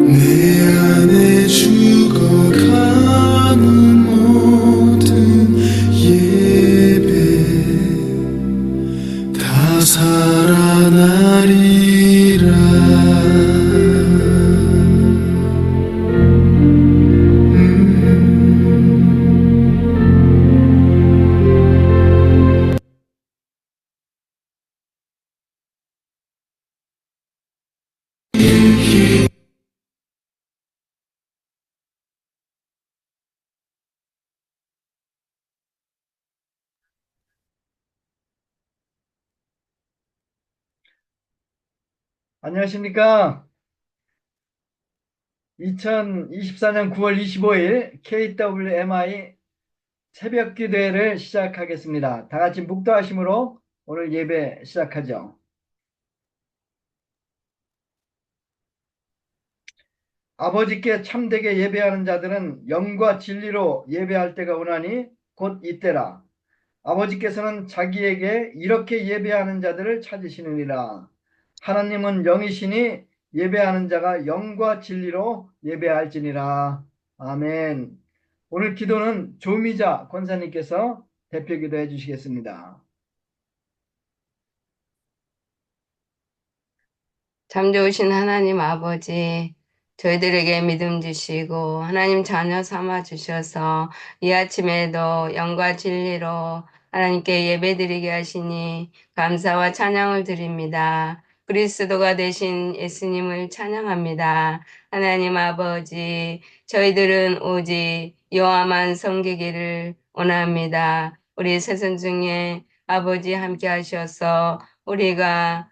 내 안에 죽어가는 모든 예배 다 살아나리라. 안녕하십니까. 2024년 9월 25일 KWMI 새벽 기도회를 시작하겠습니다. 다 같이 묵도하심으로 오늘 예배 시작하죠. 아버지께 참되게 예배하는 자들은 영과 진리로 예배할 때가 오나니 곧 이때라. 아버지께서는 자기에게 이렇게 예배하는 자들을 찾으시느니라. 하나님은 영이시니 예배하는 자가 영과 진리로 예배할지니라. 아멘. 오늘 기도는 조미자 권사님께서 대표 기도해 주시겠습니다. 참 좋으신 하나님 아버지, 저희들에게 믿음 주시고 하나님 자녀 삼아 주셔서 이 아침에도 영과 진리로 하나님께 예배드리게 하시니 감사와 찬양을 드립니다. 그리스도가 되신 예수님을 찬양합니다. 하나님 아버지, 저희들은 오직 여호와만 섬기기를 원합니다. 우리 세상 중에 아버지 함께 하셔서 우리가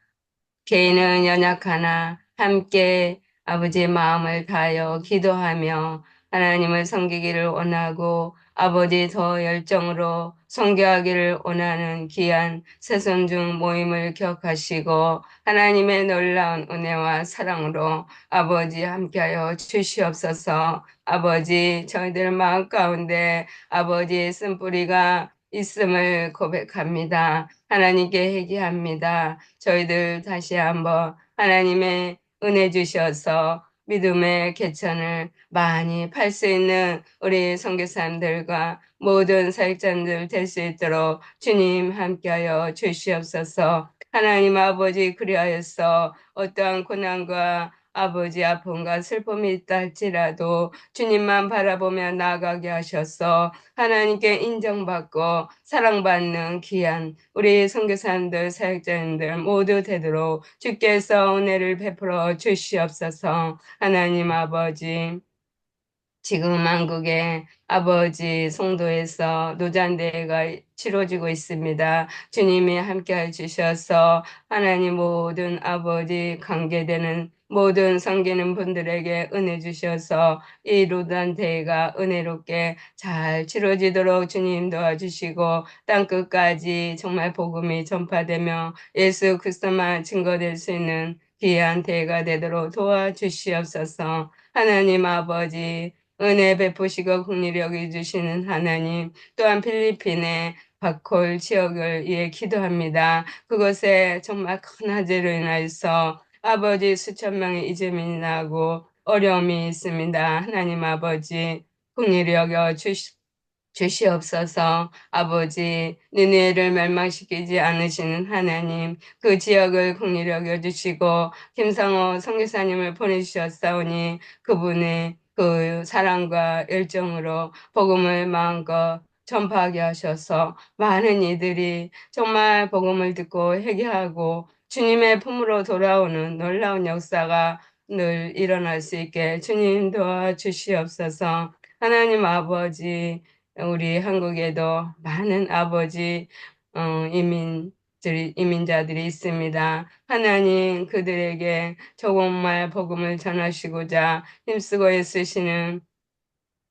개인은 연약하나 함께 아버지의 마음을 다하여 기도하며 하나님을 섬기기를 원하고 아버지 더 열정으로 선교하기를 원하는 귀한 새손중 모임을 기억하시고 하나님의 놀라운 은혜와 사랑으로 아버지 함께하여 주시옵소서. 아버지 저희들 마음 가운데 아버지의 쓴뿌리가 있음을 고백합니다. 하나님께 회개합니다. 저희들 다시 한번 하나님의 은혜 주셔서 믿음의 개천을 많이 팔 수 있는 우리 선교사님들과 모든 사역자들 될 수 있도록 주님 함께하여 주시옵소서. 하나님 아버지 그리하여서 어떠한 고난과 아버지 아픔과 슬픔이 있다 할지라도 주님만 바라보며 나아가게 하셔서 하나님께 인정받고 사랑받는 귀한 우리 선교사님들 사역자님들 모두 되도록 주께서 은혜를 베풀어 주시옵소서. 하나님 아버지, 지금 한국의 아버지 성도에서 노잔대회가 치러지고 있습니다. 주님이 함께해 주셔서 하나님 모든 아버지 관계되는 모든 섬기는 분들에게 은혜 주셔서 이 노잔대회가 은혜롭게 잘 치러지도록 주님 도와주시고 땅끝까지 정말 복음이 전파되며 예수 그리스도만 증거될 수 있는 귀한 대회가 되도록 도와주시옵소서. 하나님 아버지 은혜 베푸시고 긍휼히 여겨주시는 하나님, 또한 필리핀의 바콜 지역을 위해 기도합니다. 그곳에 정말 큰 화재로 인하여서 아버지 수천 명의 이재민이 나고 어려움이 있습니다. 하나님 아버지 긍휼히 여겨 주시옵소서. 아버지 니네를 멸망시키지 않으시는 하나님 그 지역을 긍휼히 여겨주시고 김상호 선교사님을 보내주셨사오니 그분의 그 사랑과 열정으로 복음을 마음껏 전파하게 하셔서 많은 이들이 정말 복음을 듣고 회개하고 주님의 품으로 돌아오는 놀라운 역사가 늘 일어날 수 있게 주님 도와주시옵소서. 하나님 아버지 우리 한국에도 많은 아버지 이민자들이 있습니다. 하나님 그들에게 조금만 복음을 전하시고자 힘쓰고 있으시는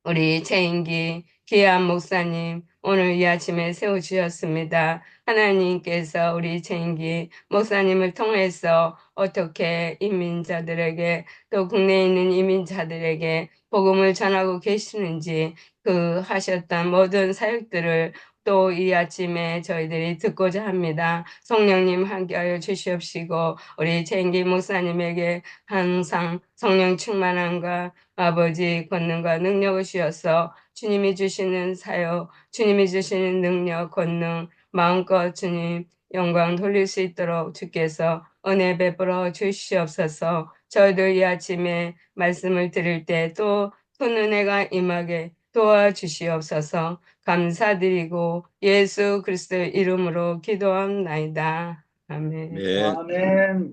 우리 최인기 귀한 목사님 오늘 이 아침에 세워주셨습니다. 하나님께서 우리 최인기 목사님을 통해서 어떻게 이민자들에게 또 국내에 있는 이민자들에게 복음을 전하고 계시는지 그 하셨던 모든 사역들을 또 이 아침에 저희들이 듣고자 합니다. 성령님 함께하여 주시옵시고 우리 최인기 목사님에게 항상 성령 충만함과 아버지 권능과 능력을 주셔서 주님이 주시는 사역, 주님이 주시는 능력, 권능 마음껏 주님 영광 돌릴 수 있도록 주께서 은혜 베풀어 주시옵소서. 저희들 이 아침에 말씀을 드릴 때 또 큰 은혜가 임하게 도와주시옵소서. 감사드리고 예수 그리스도의 이름으로 기도합나이다. 아멘. 네. 아멘.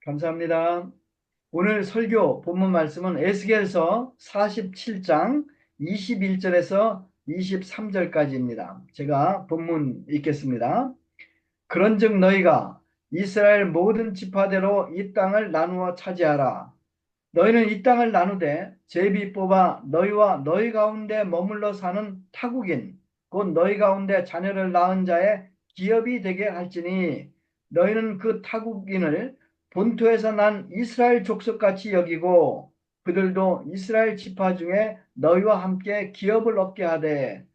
감사합니다. 오늘 설교 본문 말씀은 에스겔서 47장 21절에서 23절까지입니다. 제가 본문 읽겠습니다. 그런즉 너희가 이스라엘 모든 지파대로 이 땅을 나누어 차지하라. 너희는 이 땅을 나누되 제비 뽑아 너희와 너희 가운데 머물러 사는 타국인 곧 너희 가운데 자녀를 낳은 자의 기업이 되게 할지니 너희는 그 타국인을 본토에서 난 이스라엘 족속같이 여기고 그들도 이스라엘 지파 중에 너희와 함께 기업을 얻게 하되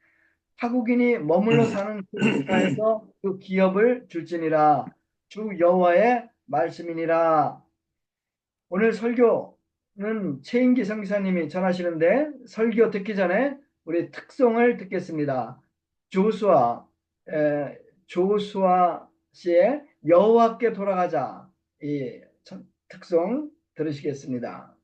타국인이 머물러 사는 그 지파에서 그 기업을 줄지니라. 주 여호와의 말씀이니라. 오늘 설교는 최인기 선교사님이 전하시는데 설교 듣기 전에 우리 특송을 듣겠습니다. 조수아 씨의 여호와께 돌아가자, 이 특송 들으시겠습니다.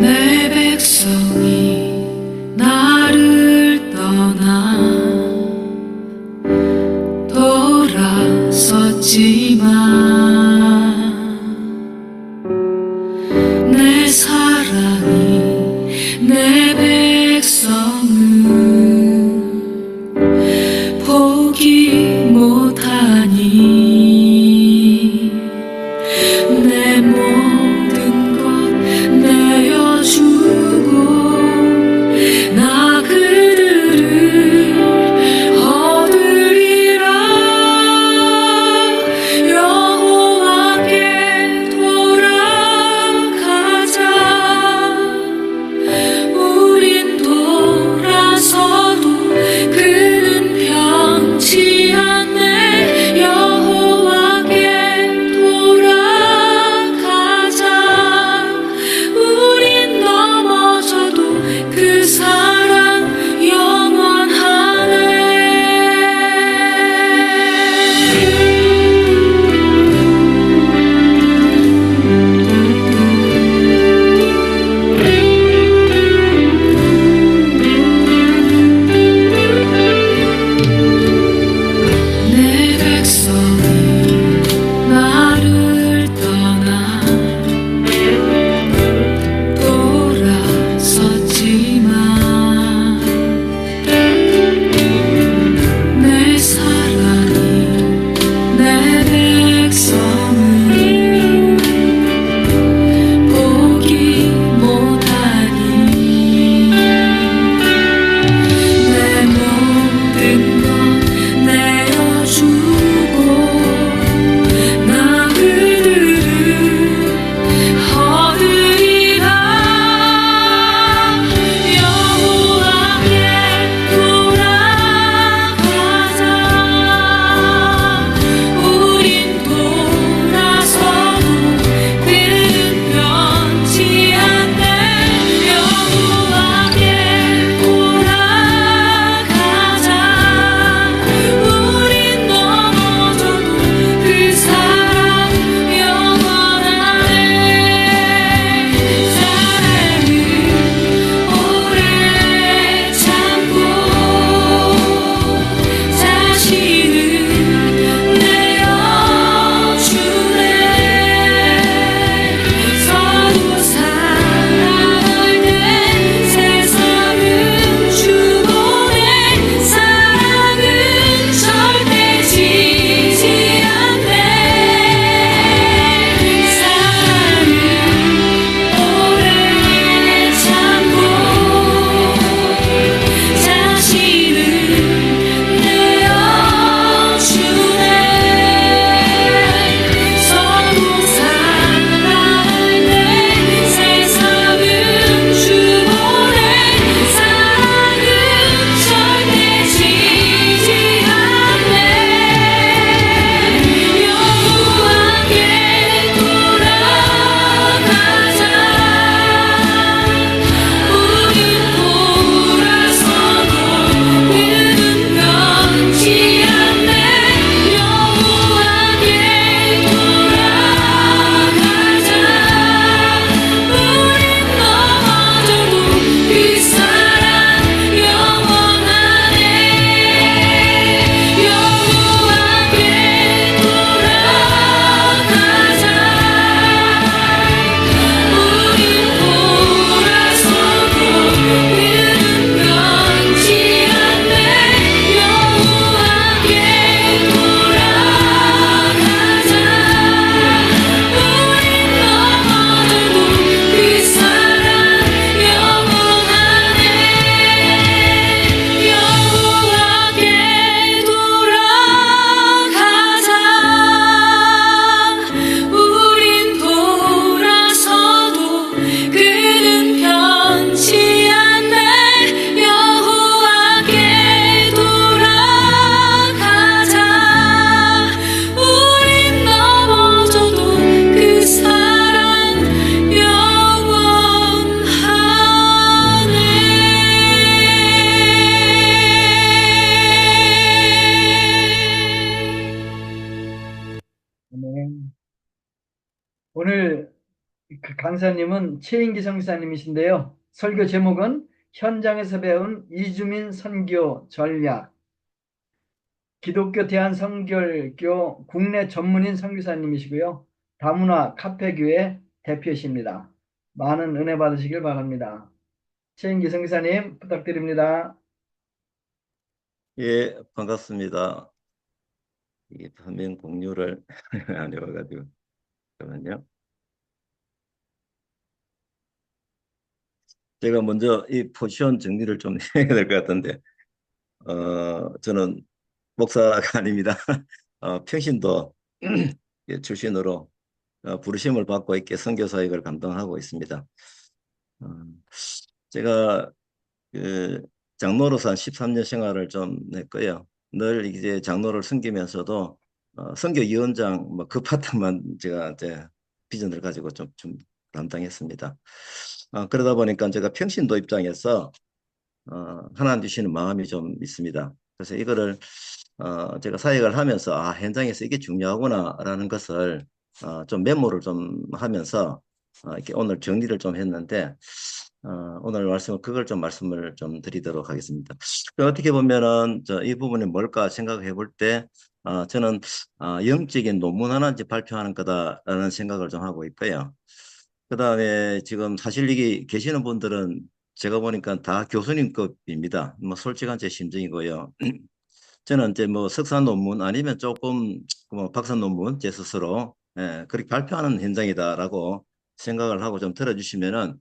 내 백성이 나를 떠나 돌아섰지만 내 사랑이 내 백성을 포기 못하니 내 모든 것 내어주고 나 그들을 얻으리라. 여호와께 돌아가자. 강사님은 최인기 선교사님이신데요. 설교 제목은 현장에서 배운 이주민 선교 전략. 기독교 대한성결교 국내 전문인 선교사님이시고요. 다문화 카페교회 대표이십니다. 많은 은혜 받으시길 바랍니다. 최인기 선교사님 부탁드립니다. 예, 반갑습니다. 이게 화면 공유를 안 해봐가지고 잠깐만요. 제가 먼저 이 포지션 정리를 좀 해야 될 것 같은데, 저는 목사가 아닙니다. 평신도 예, 출신으로 부르심을 받고 있게 선교 사역을 감당하고 있습니다. 어, 제가 그 장로로서 한 13년 생활을 좀 했고요. 늘 이제 장로를 섬기면서도 선교위원장 그 파트만 제가 이제 비전을 가지고 좀 담당했습니다. 그러다 보니까 제가 평신도 입장에서 하나님 주시는 마음이 좀 있습니다. 그래서 이거를 제가 사역을 하면서 현장에서 이게 중요하구나라는 것을 좀 메모를 좀 하면서 이렇게 오늘 정리를 좀 했는데 오늘 말씀을 그걸 좀 말씀을 좀 드리도록 하겠습니다. 어떻게 보면은 이 부분이 뭘까 생각해 볼 때 저는 영적인 논문 하나 이제 발표하는 거다라는 생각을 좀 하고 있고요. 그다음에 지금 사실 여기 계시는 분들은 제가 보니까 다 교수님급입니다. 뭐 솔직한 제 심정이고요. 저는 이제 뭐 석사 논문 아니면 조금 뭐 박사 논문 제 스스로 그렇게 발표하는 현장이다라고 생각을 하고 좀 들어주시면은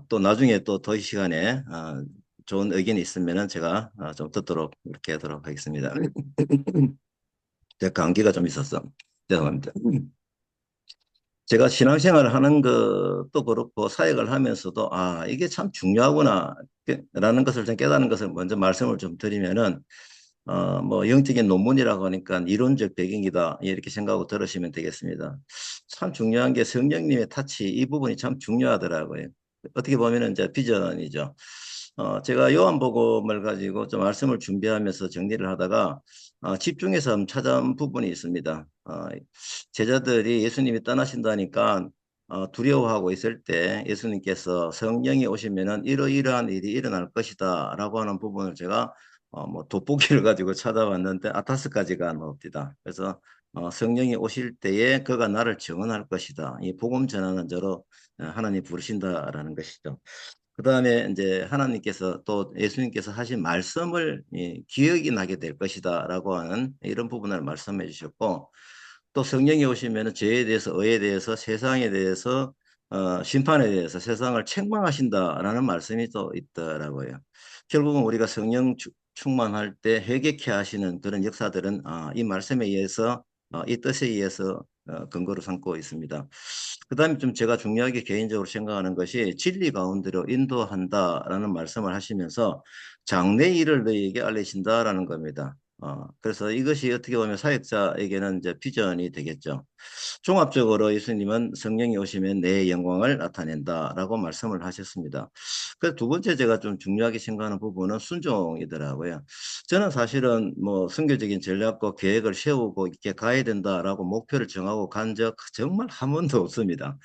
또 나중에 또 더 시간에 좋은 의견이 있으면은 제가 좀 듣도록 이렇게 하도록 하겠습니다. 제가 감기가 좀 있었어. 죄송합니다. 제가 신앙생활을 하는 것도 그렇고 사역을 하면서도 이게 참 중요하구나 라는 것을 좀 깨닫는 것을 먼저 말씀을 좀 드리면은 뭐 영적인 논문이라고 하니까 이론적 배경이다 이렇게 생각하고 들으시면 되겠습니다. 참 중요한 게 성령님의 타치 이 부분이 참 중요하더라고요. 어떻게 보면은 이제 비전이죠. 제가 요한복음을 가지고 좀 말씀을 준비하면서 정리를 하다가 집중해서 한번 찾아온 부분이 있습니다. 제자들이 예수님이 떠나신다니까 두려워하고 있을 때 예수님께서 성령이 오시면은 이러이러한 일이 일어날 것이다 라고 하는 부분을 제가 뭐 돋보기를 가지고 찾아왔는데 5가지가 나옵니다. 그래서 성령이 오실 때에 그가 나를 증언할 것이다. 이 복음 전하는 자로 하나님 부르신다라는 것이죠. 그 다음에 이제 하나님께서 또 예수님께서 하신 말씀을 기억이 나게 될 것이다라고 하는 이런 부분을 말씀해 주셨고 또 성령이 오시면 죄에 대해서 의에 대해서 세상에 대해서 심판에 대해서 세상을 책망하신다라는 말씀이 또 있더라고요. 결국은 우리가 성령 충만할 때 회개케 하시는 그런 역사들은 이 말씀에 의해서 이 뜻에 의해서 근거로 삼고 있습니다. 그 다음에 좀 제가 중요하게 개인적으로 생각하는 것이 진리 가운데로 인도한다라는 말씀을 하시면서 장래 일을 너희에게 알리신다라는 겁니다. 그래서 이것이 어떻게 보면 사역자에게는 이제 비전이 되겠죠. 종합적으로 예수님은 성령이 오시면 내 영광을 나타낸다라고 말씀을 하셨습니다. 그래서 두 번째 제가 좀 중요하게 생각하는 부분은 순종이더라고요. 저는 사실은 뭐 선교적인 전략과 계획을 세우고 이렇게 가야 된다라고 목표를 정하고 간 적 정말 한 번도 없습니다.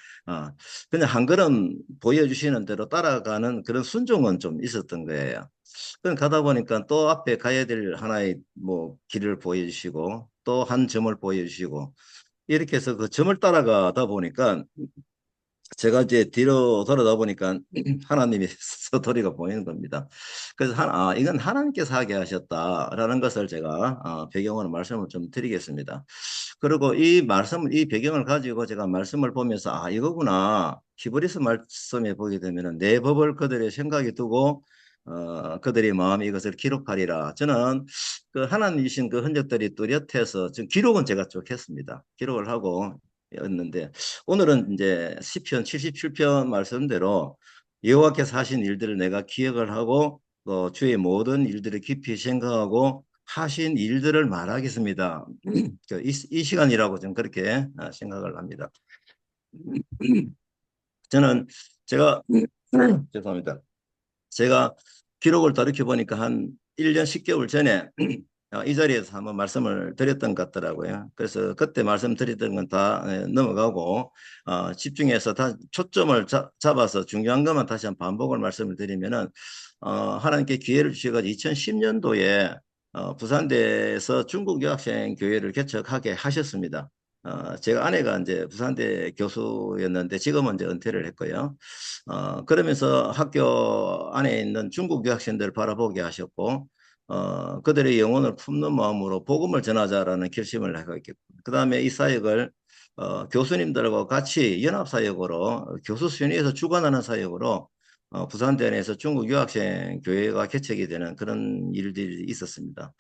그냥 한 걸음 보여주시는 대로 따라가는 그런 순종은 좀 있었던 거예요. 그럼 가다 보니까 또 앞에 가야 될 하나의 뭐 길을 보여주시고 또 한 점을 보여주시고 이렇게 해서 그 점을 따라가다 보니까 제가 이제 뒤로 돌아다 보니까 하나님이 스토리가 보이는 겁니다. 그래서 이건 하나님께서 하게 하셨다라는 것을 제가 배경으로 말씀을 좀 드리겠습니다. 그리고 이 배경을 가지고 제가 말씀을 보면서 이거구나. 히브리서 말씀에 보게 되면은 내 법을 그들의 생각에 두고 그들의 마음이 이것을 기록하리라. 저는 그 하나님 주신 그 흔적들이 뚜렷해서 지금 기록은 제가 쭉 했습니다. 기록을 하고 였는데 오늘은 이제 시편 77편 말씀대로 여호와께서 하신 일들을 내가 기억을 하고 또 주의 모든 일들을 깊이 생각하고 하신 일들을 말하겠습니다. 이 시간이라고 저는 그렇게 생각을 합니다. 저는 제가 죄송합니다. 제가 기록을 돌이켜 보니까 한 1년 10개월 전에 이 자리에서 한번 말씀을 드렸던 것 같더라고요. 그래서 그때 말씀드렸던 건 다 넘어가고 집중해서 다 초점을 잡아서 중요한 것만 다시 한번 반복을 말씀을 드리면은 하나님께 기회를 주셔가지고 2010년도에 부산대에서 중국 유학생 교회를 개척하게 하셨습니다. 제가 아내가 이제 부산대 교수였는데 지금은 이제 은퇴를 했고요. 그러면서 학교 안에 있는 중국 유학생들을 바라보게 하셨고, 그들의 영혼을 품는 마음으로 복음을 전하자라는 결심을 하고 있겠고, 그 다음에 이 사역을 교수님들과 같이 연합사역으로 교수 순위에서 주관하는 사역으로 부산대 안에서 중국 유학생 교회가 개척이 되는 그런 일들이 있었습니다.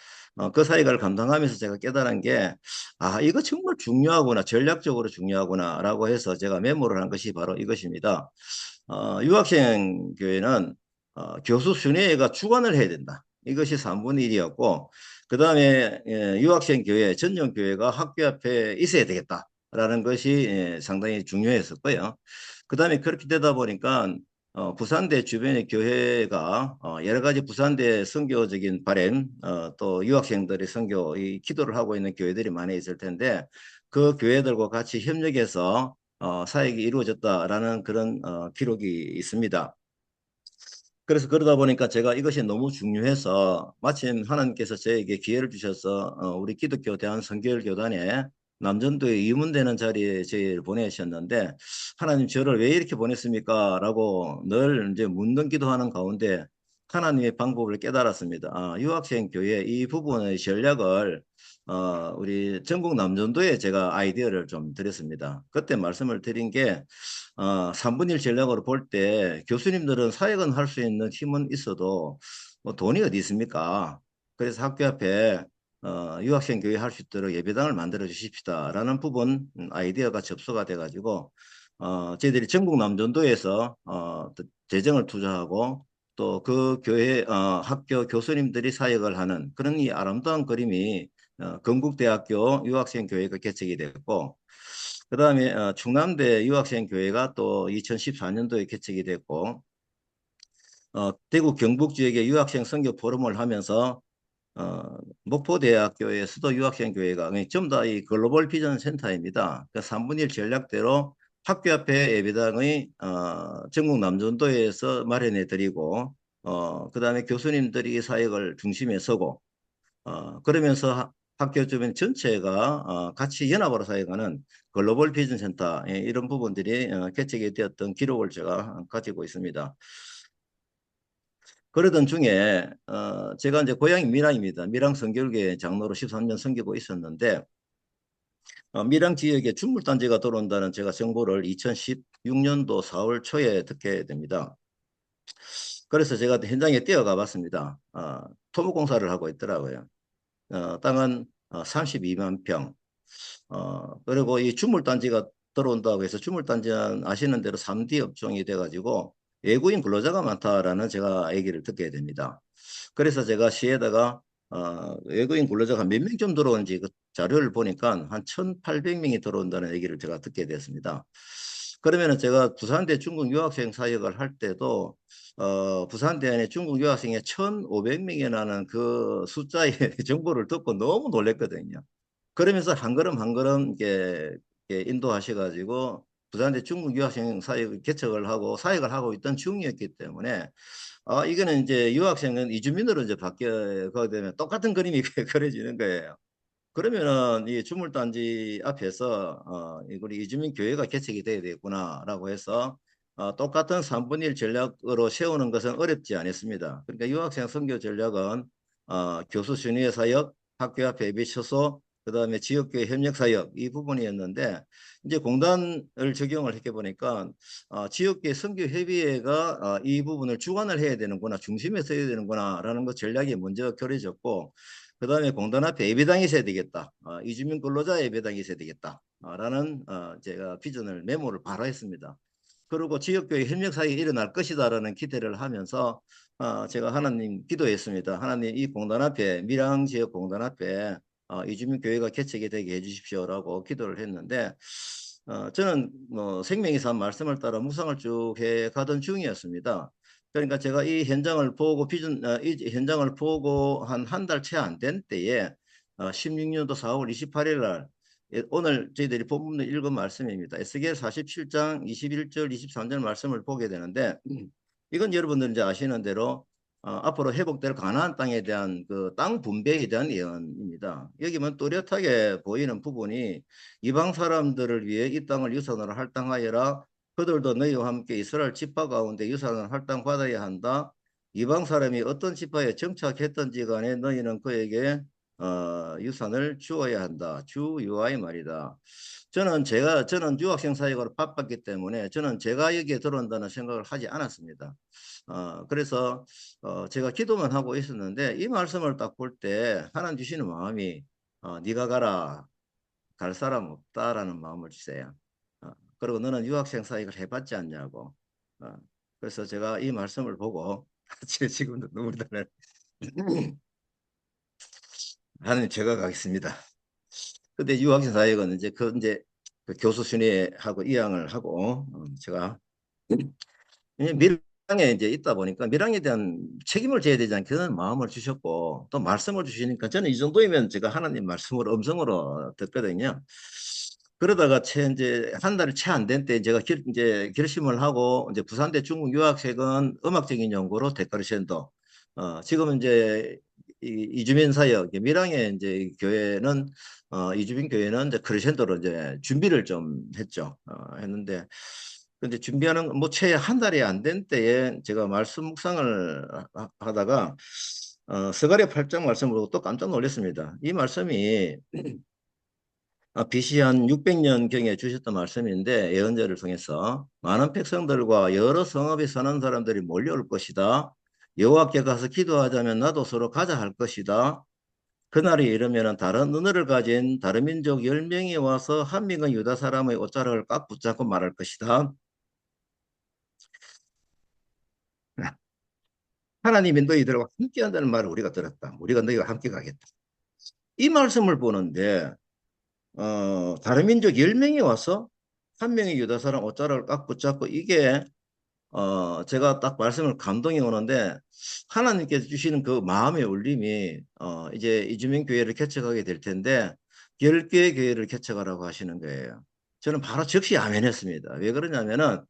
그 사역을 감당하면서 제가 깨달은 게, 이거 정말 중요하구나, 전략적으로 중요하구나라고 해서 제가 메모를 한 것이 바로 이것입니다. 유학생 교회는 교수 순회가 주관을 해야 된다. 이것이 3분의 1이었고, 그 다음에 유학생 교회, 전용 교회가 학교 앞에 있어야 되겠다라는 것이 상당히 중요했었고요. 그 다음에 그렇게 되다 보니까 부산대 주변의 교회가 여러 가지 부산대 선교적인 바램, 또 유학생들의 선교, 이 기도를 하고 있는 교회들이 많이 있을 텐데, 그 교회들과 같이 협력해서 사역이 이루어졌다라는 그런 기록이 있습니다. 그래서 그러다 보니까 제가 이것이 너무 중요해서 마침 하나님께서 저에게 기회를 주셔서 우리 기독교 대한선교교단에 남전도에 이문되는 자리에 저희를 보내셨는데, 하나님 저를 왜 이렇게 보냈습니까? 라고 늘 이제 묻는 기도하는 가운데 하나님의 방법을 깨달았습니다. 유학생 교회 이 부분의 전략을 우리 전국 남전도에 제가 아이디어를 좀 드렸습니다. 그때 말씀을 드린 게 3분의 1 전략으로 볼 때 교수님들은 사역은 할 수 있는 힘은 있어도 뭐 돈이 어디 있습니까? 그래서 학교 앞에 유학생 교회 할 수 있도록 예배당을 만들어 주십시다라는 부분 아이디어가 접수가 돼가지고 저희들이 전국 남전도에서 재정을 투자하고 또 그 교회 학교 교수님들이 사역을 하는 그런 이 아름다운 그림이 건국대학교 유학생 교회가 개척이 됐고, 그 다음에 충남대 유학생 교회가 또 2014년도에 개척이 됐고, 대구 경북 지역의 유학생 선교 포럼을 하면서 목포대학교의 수도 유학생 교회가 전부 다 이 글로벌 비전 센터입니다. 그 3분의 1 전략대로 학교 앞에 예배당의 전국 남전도에서 마련해 드리고, 그 다음에 교수님들이 사역을 중심에 서고, 그러면서 학교 주변 전체가 같이 연합으로 사역하는 글로벌 비전 센터, 이런 부분들이 개척이 되었던 기록을 제가 가지고 있습니다. 그러던 중에 제가 이제 고향이 밀양입니다. 밀양 선교회 장로로 13년 섬기고 있었는데, 밀양 지역에 준물단지가 들어온다는 제가 정보를 2016년도 4월 초에 듣게 됩니다. 그래서 제가 현장에 뛰어가 봤습니다. 토목공사를 하고 있더라고요. 땅은 32만 평. 그리고 이 주물단지가 들어온다고 해서 주물단지는 아시는 대로 3D 업종이 돼가지고 외국인 근로자가 많다라는 제가 얘기를 듣게 됩니다. 그래서 제가 시에다가 외국인 근로자가 몇 명 좀 들어오는지 그 자료를 보니까 한 1,800명이 들어온다는 얘기를 제가 듣게 됐습니다. 그러면은 제가 부산대 중국 유학생 사역을 할 때도 부산대 안에 중국 유학생이 1,500명이라는 그 숫자의 정보를 듣고 너무 놀랐거든요. 그러면서 한 걸음 한 걸음 이렇게 인도하셔가지고 부산대 중국 유학생 사역 개척을 하고 사역을 하고 있던 중이었기 때문에 이거는 이제 유학생은 이주민으로 이제 바뀌게 되면 똑같은 그림이 그려지는 거예요. 그러면은 이 주물단지 앞에서 우리 이주민 교회가 개척이 돼야 되겠구나라고 해서 똑같은 3분의 1 전략으로 세우는 것은 어렵지 않았습니다. 그러니까 유학생 선교 전략은 교수 순위의 사역, 학교 앞에 예배 처소, 그 다음에 지역교회 협력 사역 이 부분이었는데, 이제 공단을 적용을 해 보니까 지역교회 선교협의회가 이 부분을 주관을 해야 되는구나, 중심에 서야 되는구나라는 것 전략이 먼저 그려졌고, 그 다음에 공단 앞에 예배당이 있어야 되겠다. 이주민 근로자 예배당이 있어야 되겠다. 라는 제가 비전을 메모를 바로 했습니다. 그리고 지역교회 협력사역이 일어날 것이다라는 기대를 하면서 제가 하나님 기도했습니다. 하나님 이 공단 앞에 밀양 지역 공단 앞에 이주민 교회가 개척이 되게 해주십시오라고 기도를 했는데 저는 뭐 생명이 산 말씀을 따라 묵상을 쭉 해 가던 중이었습니다. 그러니까 제가 이 현장을 보고 이 현장을 보고 한 달 채 안 된 때에 16년도 4월 28일 날 오늘 저희들이 본문을 읽은 말씀입니다. 에스겔 47장 21절 23절 말씀을 보게 되는데 이건 여러분들 이제 아시는 대로 앞으로 회복될 가나안 땅에 대한 그 땅 분배에 대한 예언입니다. 여기면 또렷하게 보이는 부분이 이방 사람들을 위해 이 땅을 유산으로 할당하여라. 그들도 너희와 함께 이스라엘 지파 가운데 유산을 할당받아야 한다. 이방 사람이 어떤 지파에 정착했던지 간에 너희는 그에게 유산을 주어야 한다. 주유아의 말이다. 저는 유학생 사역으로 바빴기 때문에 저는 제가 여기에 들어온다는 생각을 하지 않았습니다. 그래서 제가 기도만 하고 있었는데 이 말씀을 딱 볼 때 하나님 주시는 마음이 네가 가라. 갈 사람 없다라는 마음을 주세요. 그리고 너는 유학생 사역을 해봤지 않냐고. 그래서 제가 이 말씀을 보고 지금도 눈물이 나네. 하나님 제가 가겠습니다. 근데 유학생 사역은 이제 그 교수 순회하고 이양을 하고 제가 밀양에 이제 있다 보니까 밀양에 대한 책임을 져야 되지 않겠는 마음을 주셨고 또 말씀을 주시니까 저는 이 정도이면 제가 하나님 말씀을 음성으로 듣거든요. 그러다가 이제 한 달 채 안 된 때 제가 이제 결심을 하고 이제 부산대 중국 유학생은 음악적인 연구로 데카르셴도 지금은 이제 이주민 사역 밀양의 이제 교회는 이주민 교회는 이제 크레센도로 이제 준비를 좀 했죠. 했는데 근데 준비하는 뭐 채 한 달이 안 된 때에 제가 말씀 묵상을 하다가 스가랴 8장 말씀을 보고 또 깜짝 놀랐습니다. 이 말씀이 BC 한 600년경에 주셨던 말씀인데 예언자를 통해서 많은 백성들과 여러 성읍에 사는 사람들이 몰려올 것이다. 여호와께 가서 기도하자면 나도 서로 가자 할 것이다. 그날이 이르면 다른 눈을 가진 다른 민족 10명이 와서 한 명은 유다 사람의 옷자락을 꽉 붙잡고 말할 것이다. 하나님이 너희들과 함께 한다는 말을 우리가 들었다. 우리가 너희와 함께 가겠다. 이 말씀을 보는데 다른 민족 10명이 와서 한 명의 유다 사람 옷자락을 꽉 붙잡고 이게 제가 딱 말씀을 감동이 오는데 하나님께서 주시는 그 마음의 울림이 이제 이주민 교회를 개척하게 될 텐데 10개의 교회를 개척하라고 하시는 거예요. 저는 바로 즉시 아멘했습니다. 왜 그러냐면은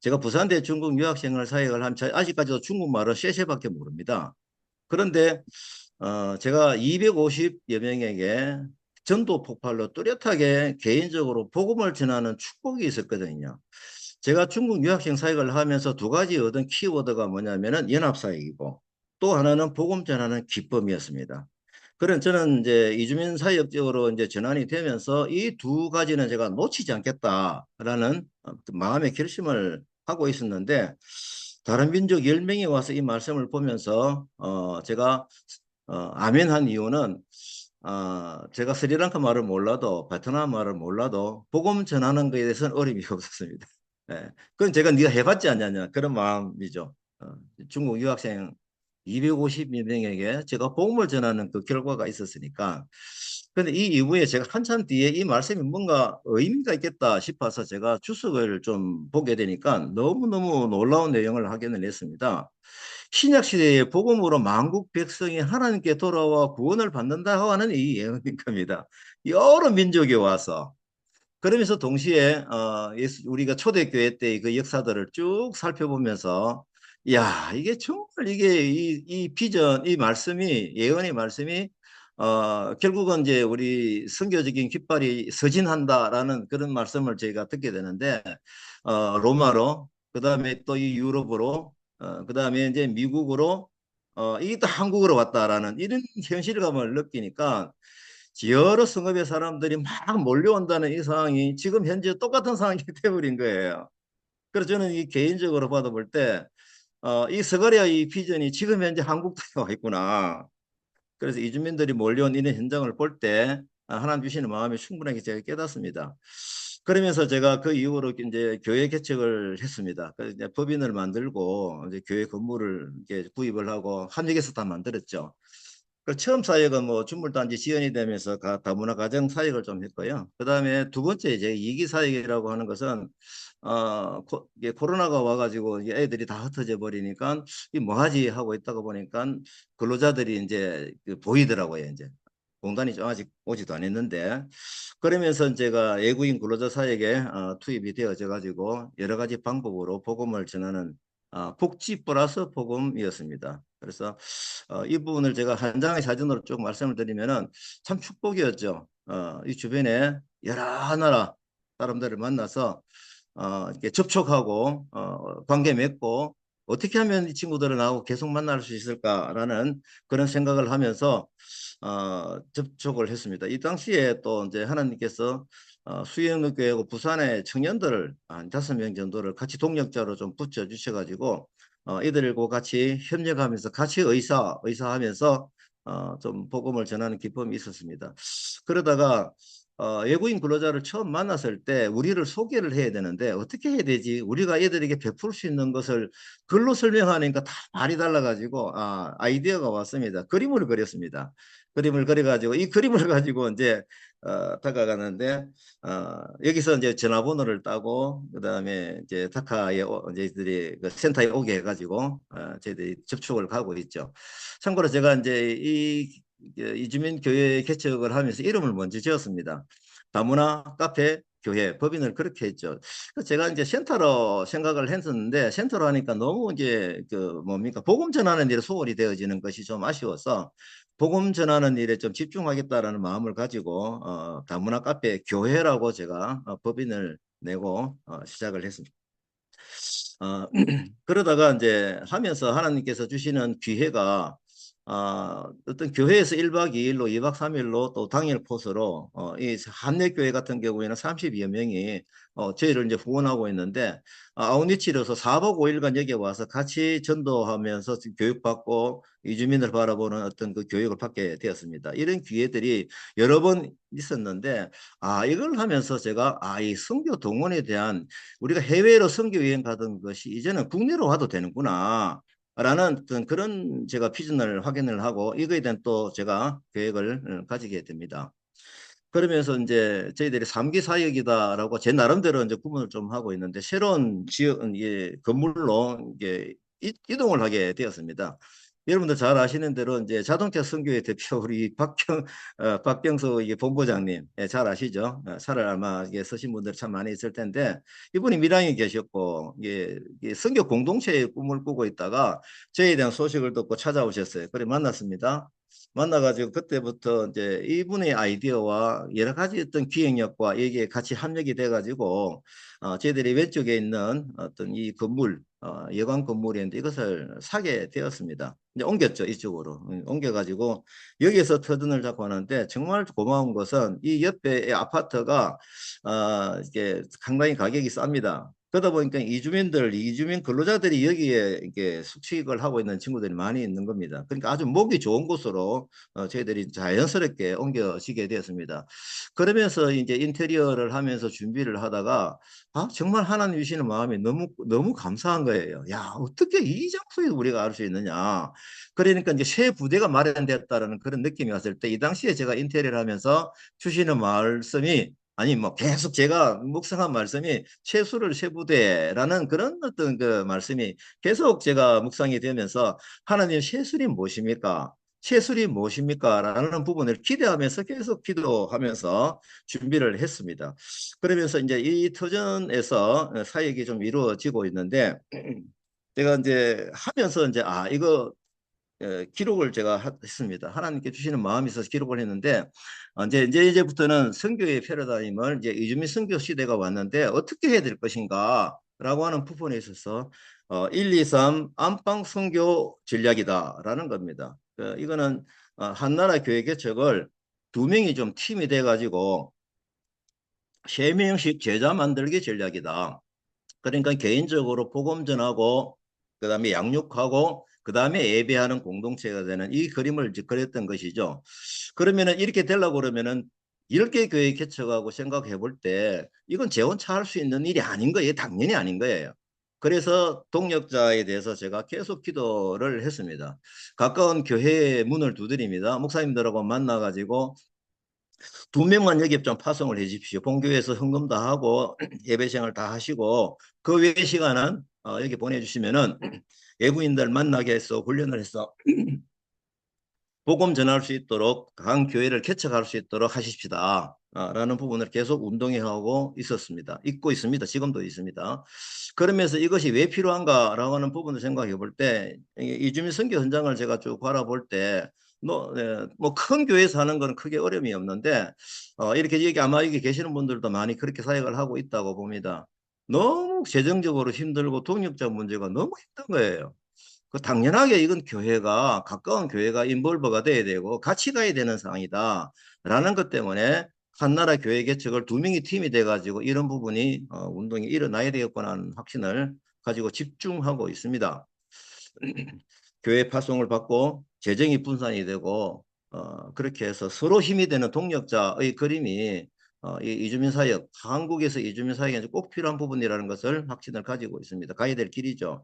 제가 부산대 중국 유학생을 사역을 하면 아직까지도 중국말을 쉐쉐밖에 모릅니다. 그런데 제가 250여 명에게 전도 폭발로 뚜렷하게 개인적으로 복음을 전하는 축복이 있었거든요. 제가 중국 유학생 사역을 하면서 두 가지 얻은 키워드가 뭐냐면은 연합사역이고 또 하나는 복음 전하는 기쁨이었습니다. 그런 저는 이제 이주민 사역적으로 이제 전환이 되면서 이 두 가지는 제가 놓치지 않겠다라는 마음의 결심을 하고 있었는데 다른 민족 10명이 와서 이 말씀을 보면서 제가 아멘한 이유는 제가 스리랑카 말을 몰라도 베트남 말을 몰라도 복음 전하는 것에 대해서는 어림이 없었습니다. 예, 그건 제가 네가 해봤지 않냐냐 그런 마음이죠. 중국 유학생 250명에게 제가 복음을 전하는 그 결과가 있었으니까. 근데 이 이후에 제가 한참 뒤에 이 말씀이 뭔가 의미가 있겠다 싶어서 제가 주석을 좀 보게 되니까 너무너무 놀라운 내용을 확인을 했습니다. 신약 시대의 복음으로 만국 백성이 하나님께 돌아와 구원을 받는다고 하는 이 예언인 겁니다. 여러 민족이 와서 그러면서 동시에 우리가 초대교회 때의 그 역사들을 쭉 살펴보면서 야 이게 정말 이게 이 비전 이 말씀이 예언의 말씀이 결국은 이제 우리 선교적인 깃발이 서진한다라는 그런 말씀을 저희가 듣게 되는데 로마로 그다음에 또 이 유럽으로 그다음에 이제 미국으로 이게 또 한국으로 왔다라는 이런 현실감을 느끼니까 여러 성읍의 사람들이 막 몰려온다는 이 상황이 지금 현재 똑같은 상황이 되어버린 거예요. 그래서 저는 이 개인적으로 받아볼 때, 이 서가리아 이 비전이 지금 현재 한국 땅에 와 있구나. 그래서 이주민들이 몰려온 이런 현장을 볼 때, 하나님 주시는 마음이 충분하게 제가 깨닫습니다. 그러면서 제가 그 이후로 이제 교회 개척을 했습니다. 그래서 이제 법인을 만들고 이제 교회 건물을 이제 구입을 하고 한역에서 다 만들었죠. 그 처음 사역은 뭐 준물단지 지연이 되면서 다문화 가정 사역을 좀 했고요. 그 다음에 두 번째 이제 이기 사역이라고 하는 것은 이게 코로나가 와가지고 이제 애들이 다 흩어져 버리니까 이 뭐 하지 하고 있다가 보니까 근로자들이 이제 보이더라고요. 이제 공단이 좀 아직 오지도 않았는데 그러면서 제가 외국인 근로자 사역에 투입이 되어져 가지고 여러 가지 방법으로 복음을 전하는 복지 플러스 복음이었습니다. 그래서 이 부분을 제가 한 장의 사진으로 쭉 말씀을 드리면은 참 축복이었죠. 이 주변에 여러 나라 사람들을 만나서 이렇게 접촉하고 관계 맺고 어떻게 하면 이 친구들을 나하고 계속 만날 수 있을까라는 그런 생각을 하면서 접촉을 했습니다. 이 당시에 또 이제 하나님께서 수영교회하고 부산의 청년들을 한 5명 정도를 같이 동력자로 좀 붙여 주셔가지고 이들과 같이 협력하면서 같이 의사하면서 좀 복음을 전하는 기쁨이 있었습니다. 그러다가 외국인 근로자를 처음 만났을 때 우리를 소개를 해야 되는데 어떻게 해야 되지? 우리가 얘들에게 베풀 수 있는 것을 글로 설명하니까 다 말이 달라가지고 아이디어가 왔습니다. 그림을 그렸습니다. 그림을 그려가지고 이 그림을 가지고 이제 다가가는데 여기서 이제 전화번호를 따고 그다음에 이제 타카에 저희들이 그 센터에 오게 해가지고 저희들이 접촉을 가고 있죠. 참고로 제가 이제 이주민 교회 개척을 하면서 이름을 먼저 지었습니다. 다문화 카페 교회 법인을 그렇게 했죠. 제가 이제 센터로 생각을 했었는데 센터로 하니까 너무 이제 그 뭡니까 복음 전하는 일에 소홀히 되어지는 것이 좀 아쉬워서 복음 전하는 일에 좀 집중하겠다라는 마음을 가지고 다문화 카페 교회라고 제가 법인을 내고 시작을 했습니다. 그러다가 이제 하면서 하나님께서 주시는 기회가 어떤 교회에서 1박 2일로 2박 3일로 또 당일 코스로 이 한내교회 같은 경우에는 32여 명이 저희를 이제 후원하고 있는데 아웃리치로서 4박 5일간 여기 와서 같이 전도하면서 교육받고 이주민을 바라보는 어떤 그 교육을 받게 되었습니다. 이런 기회들이 여러 번 있었는데 이걸 하면서 제가 이 선교 동원에 대한 우리가 해외로 선교 여행 가던 것이 이제는 국내로 와도 되는구나. 라는 어떤 그런 제가 비전을 확인을 하고 이거에 대한 또 제가 계획을 가지게 됩니다. 그러면서 이제 저희들이 3기 사역이다라고 제 나름대로 이제 구분을 좀 하고 있는데 새로운 지역 건물로 이게 이동을 하게 되었습니다. 여러분들 잘 아시는 대로 이제 자동차 선교회 대표 우리 박병수 본부장님 잘 아시죠? 차를 아마 쓰신 분들 참 많이 있을 텐데 이분이 밀양에 계셨고 선교 공동체의 꿈을 꾸고 있다가 저에 대한 소식을 듣고 찾아오셨어요. 그래 만났습니다. 만나가지고 그때부터 이제 이분의 아이디어와 여러 가지 어떤 기획력과 이게 같이 합력이 돼가지고 저희들이 왼쪽에 있는 어떤 이 건물 여관 건물인데 이것을 사게 되었습니다. 이제 옮겼죠 이쪽으로 옮겨가지고 여기에서 터전을 잡고 하는데 정말 고마운 것은 이 옆에 아파트가 이게 상당히 가격이 쌉니다. 그러다 보니까 이주민 근로자들이 여기에 이렇게 숙식을 하고 있는 친구들이 많이 있는 겁니다. 그러니까 아주 먹기 좋은 곳으로 저희들이 자연스럽게 옮겨지게 되었습니다. 그러면서 이제 인테리어를 하면서 준비를 하다가 정말 하나님 주시는 마음이 너무 감사한 거예요. 야, 어떻게 이 장소에 우리가 알 수 있느냐. 그러니까 이제 새 부대가 마련됐다라는 그런 느낌이 왔을 때 이 당시에 제가 인테리어를 하면서 주시는 말씀이 아니 뭐 계속 제가 묵상한 말씀이 채수를 세부대라는 그런 어떤 그 말씀이 계속 제가 묵상이 되면서 하나님 채술이 무엇입니까? 채술이 무엇입니까? 라는 부분을 기대하면서 계속 기도하면서 준비를 했습니다. 그러면서 이제 이 터전에서 사역이 좀 이루어지고 있는데 제가 이제 하면서 이제 이거 기록을 제가 했습니다. 하나님께 주시는 마음이 있어서 기록을 했는데 이제부터는 선교의 패러다임을 이제 이주민 선교 시대가 왔는데 어떻게 해야 될 것인가 라고 하는 부분에 있어서 1, 2, 3 안방 선교 전략이다라는 겁니다. 이거는 한나라 교회 개척을 2명이 좀 팀이 돼가지고 3명씩 제자 만들기 전략이다. 그러니까 개인적으로 복음 전하고 그다음에 양육하고 그다음에 예배하는 공동체가 되는 이 그림을 그렸던 것이죠. 그러면은 이렇게 되려고 그러면은 10개 교회 개척하고 생각해 볼 때 이건 제 혼자 할 수 있는 일이 아닌 거예요. 당연히 아닌 거예요. 그래서 동력자에 대해서 제가 계속 기도를 했습니다. 가까운 교회에 문을 두드립니다. 목사님들하고 만나가지고 2명만 여기 좀 파송을 해 주십시오. 본교회에서 헌금 다 하고 예배생활 다 하시고 그 외 시간은 여기 보내주시면은 외부인들 만나게 해서 훈련을 해서 복음 전할 수 있도록 각 교회를 개척할 수 있도록 하십시다. 라는 부분을 계속 운동해하고 있었습니다. 있고 있습니다. 지금도 있습니다. 그러면서 이것이 왜 필요한가라고 하는 부분을 생각해 볼 때, 이주민 선교 현장을 제가 쭉 바라볼 때, 뭐 큰 교회에서 하는 건 크게 어려움이 없는데, 이렇게 여기 아마 여기 계시는 분들도 많이 그렇게 사역을 하고 있다고 봅니다. 너무 재정적으로 힘들고 동력자 문제가 너무 힘든 거예요. 그 당연하게 이건 교회가 가까운 교회가 인볼버가 돼야 되고 같이 가야 되는 상황이다라는 것 때문에 한나라 교회 개척을 2명이 팀이 돼가지고 이런 부분이 운동이 일어나야 되겠구나 하는 확신을 가지고 집중하고 있습니다. 교회 파송을 받고 재정이 분산이 되고 그렇게 해서 서로 힘이 되는 동력자의 그림이 이 이주민 사역, 한국에서 이주민 사역에 꼭 필요한 부분이라는 것을 확신을 가지고 있습니다. 가야 될 길이죠.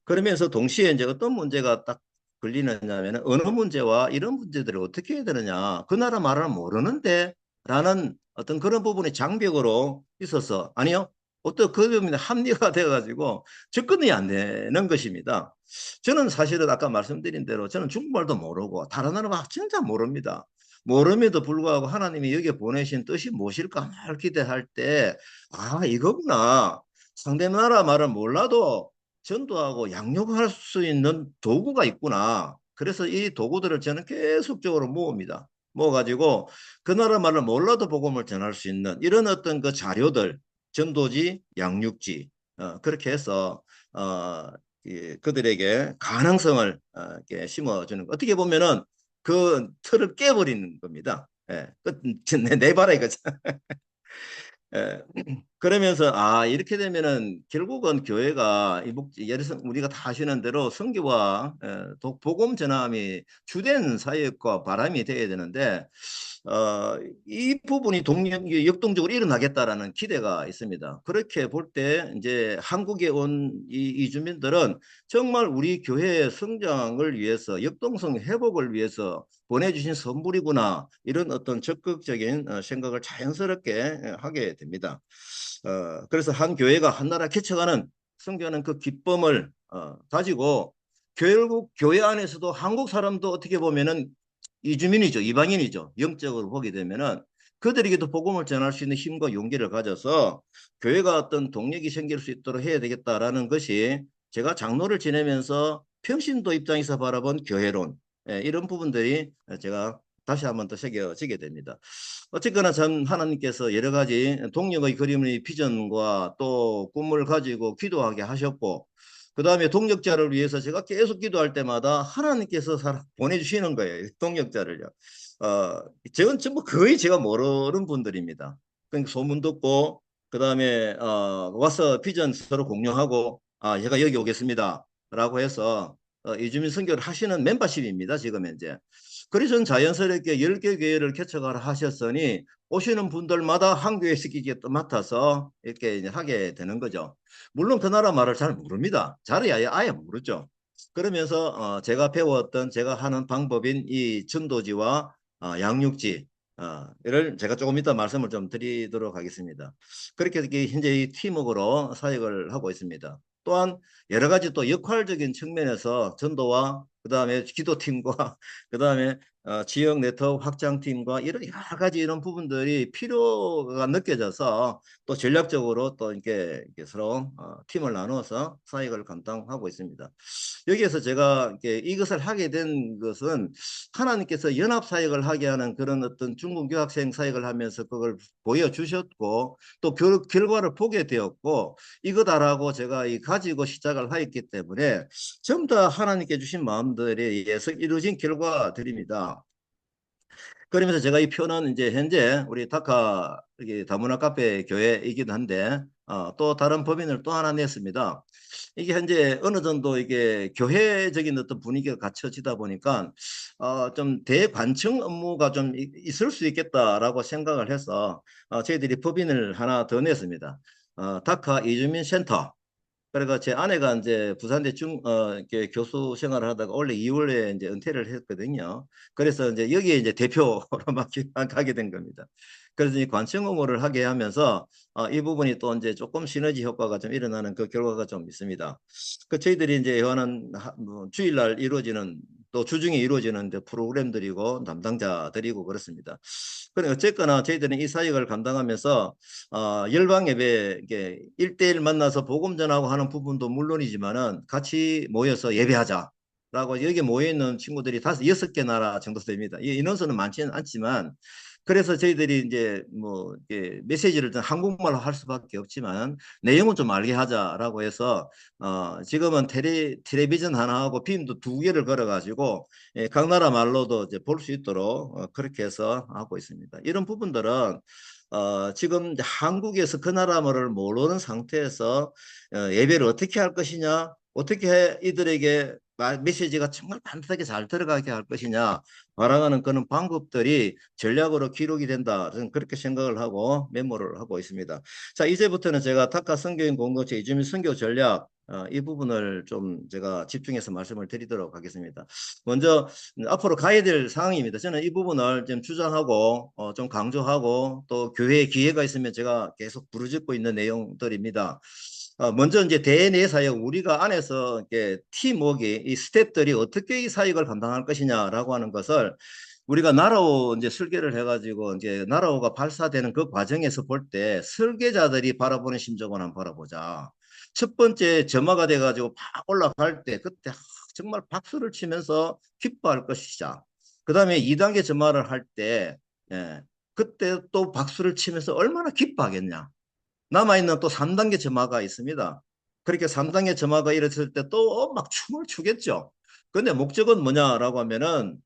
그러면서 동시에 이제 어떤 문제가 딱 걸리느냐면 언어 문제와 이런 문제들을 어떻게 해야 되느냐. 그 나라 말을 모르는데 라는 어떤 그런 부분이 장벽으로 있어서 아니요. 어떤 그 부분이 합리화가 되어가지고 접근이 안 되는 것입니다. 저는 사실은 아까 말씀드린 대로 저는 중국말도 모르고 다른 나라 말 진짜 모릅니다. 모름에도 불구하고 하나님이 여기에 보내신 뜻이 무엇일까 말 기대할 때, 아, 이거구나. 상대 나라 말을 몰라도 전도하고 양육할 수 있는 도구가 있구나. 그래서 이 도구들을 저는 계속적으로 모읍니다. 모아가지고 그 나라 말을 몰라도 복음을 전할 수 있는 이런 어떤 그 자료들, 전도지, 양육지, 그렇게 해서 그들에게 가능성을 이렇게 심어주는 거. 어떻게 보면은 그 틀을 깨버리는 겁니다. 예, 내 봐라 이거죠. 예, 그러면서 이렇게 되면은 결국은 교회가 예를 들어 우리가 다 아시는 대로 선교와 복음 전함이 주된 사역과 바람이 돼야 되는데 이 부분이 역동적으로 일어나겠다라는 기대가 있습니다. 그렇게 볼 때 이제 한국에 온 이 주민들은 정말 우리 교회의 성장을 위해서 역동성 회복을 위해서 보내주신 선물이구나 이런 어떤 적극적인 생각을 자연스럽게 하게 됩니다. 그래서 한 교회가 한 나라 개척하는 성교하는 그 기쁨을 가지고 결국 교회 안에서도 한국 사람도 어떻게 보면은 이주민이죠. 이방인이죠. 영적으로 보게 되면은 그들에게도 복음을 전할 수 있는 힘과 용기를 가져서 교회가 어떤 동력이 생길 수 있도록 해야 되겠다라는 것이 제가 장로를 지내면서 평신도 입장에서 바라본 교회론 이런 부분들이 제가 다시 한번 더 새겨지게 됩니다. 어쨌거나 참 하나님께서 여러 가지 동력의 그림의 비전과 또 꿈을 가지고 기도하게 하셨고 그 다음에 동력자를 위해서 제가 계속 기도할 때마다 하나님께서 보내주시는 거예요. 동력자를요. 저건 전부 거의 제가 모르는 분들입니다. 그러니까 소문 듣고 그 다음에 와서 비전 서로 공유하고 제가 여기 오겠습니다. 라고 해서 이주민 선교를 하시는 멤버십입니다. 지금 현재. 그래서 저는 자연스럽게 10개 교회를 개척하라 하셨으니 오시는 분들마다 한 교회씩 이게 또 맡아서 이렇게 이제 하게 되는 거죠. 물론 그 나라 말을 잘 모릅니다. 잘 아예 모르죠. 그러면서 제가 배웠던 제가 하는 방법인 이 전도지와 양육지 이를 제가 조금 이따 말씀을 좀 드리도록 하겠습니다. 그렇게 현재 이 팀워크로 사역을 하고 있습니다. 또한 여러 가지 또 역할적인 측면에서 전도와 그 다음에 기도팀과 그 다음에 지역 네트워크 확장팀과 이런 여러 가지 이런 부분들이 필요가 느껴져서 또 전략적으로 또 이렇게 서로 팀을 나누어서 사역을 감당하고 있습니다. 여기에서 제가 이것을 하게 된 것은 하나님께서 연합 사역을 하게 하는 그런 어떤 중국 유학생 사역을 하면서 그걸 보여주셨고 또 결과를 보게 되었고 이거다라고 제가 가지고 시작을 하였기 때문에 전부 다 하나님께 주신 마음들에 의해서 이루어진 결과들입니다. 그러면서 제가 이 표는 이제 현재 우리 다카 다문화 카페 교회이기도 한데 또 다른 법인을 또 하나 냈습니다. 이게 현재 어느 정도 이게 교회적인 어떤 분위기가 갖춰지다 보니까 좀 대관청 업무가 좀 있을 수 있겠다라고 생각을 해서 저희들이 법인을 하나 더 냈습니다. 다카 이주민 센터. 그러니까 제 아내가 이제 부산대 이렇게 교수 생활을 하다가 원래 2월에 이제 은퇴를 했거든요. 그래서 이제 여기에 이제 대표로 막 가게 된 겁니다. 그래서 이 관청 업무를 하게 하면서 이 부분이 또 이제 조금 시너지 효과가 좀 일어나는 그 결과가 좀 있습니다. 그 저희들이 이제 하는 뭐 주일날 이루어지는 또 주중에 이루어지는 이제 프로그램들이고 담당자들이고 그렇습니다. 그러니까 어쨌거나 저희들은 이 사역을 감당하면서 열방 예배 이게 1대1 만나서 복음 전하고 하는 부분도 물론이지만은 같이 모여서 예배하자. 라고 여기 모여 있는 친구들이 6개 나라 정도 됩니다. 이 인원수는 많지는 않지만 그래서 저희들이 이제 뭐 메시지를 한국말로 할 수밖에 없지만 내용은 좀 알게 하자라고 해서 지금은 텔레비전 하나 하고 빔도 2개를 걸어가지고 각 나라 말로도 이제 볼 수 있도록 그렇게 해서 하고 있습니다. 이런 부분들은 지금 이제 한국에서 그 나라 말을 모르는 상태에서 예배를 어떻게 할 것이냐, 어떻게 이들에게 메시지가 정말 반듯하게 잘 들어가게 할 것이냐 바라는 그런 방법들이 전략으로 기록이 된다. 저는 그렇게 생각을 하고 메모를 하고 있습니다. 자, 이제부터는 제가 타카 선교인 공동체 이주민 선교 전략 이 부분을 좀 제가 집중해서 말씀을 드리도록 하겠습니다. 먼저 앞으로 가야 될 상황입니다. 저는 이 부분을 좀 주장하고 좀 강조하고 또 교회에 기회가 있으면 제가 계속 부르짖고 있는 내용들입니다. 먼저 이제 대내 사역 우리가 안에서 이렇게 팀워크 이 스텝들이 어떻게 이 사역을 감당할 것이냐라고 하는 것을 우리가 나라오 이제 설계를 해가지고 이제 나라오가 발사되는 그 과정에서 볼 때 설계자들이 바라보는 심정을 한번 바라보자. 첫 번째 점화가 돼가지고 팍 올라갈 때 그때 정말 박수를 치면서 기뻐할 것이자. 그 다음에 2단계 점화를 할 때 그때 또 박수를 치면서 얼마나 기뻐하겠냐. 남아있는 또 3단계 점화가 있습니다. 그렇게 3단계 점화가 이랬을 때 또 막 춤을 추겠죠. 근데 목적은 뭐냐라고 하면은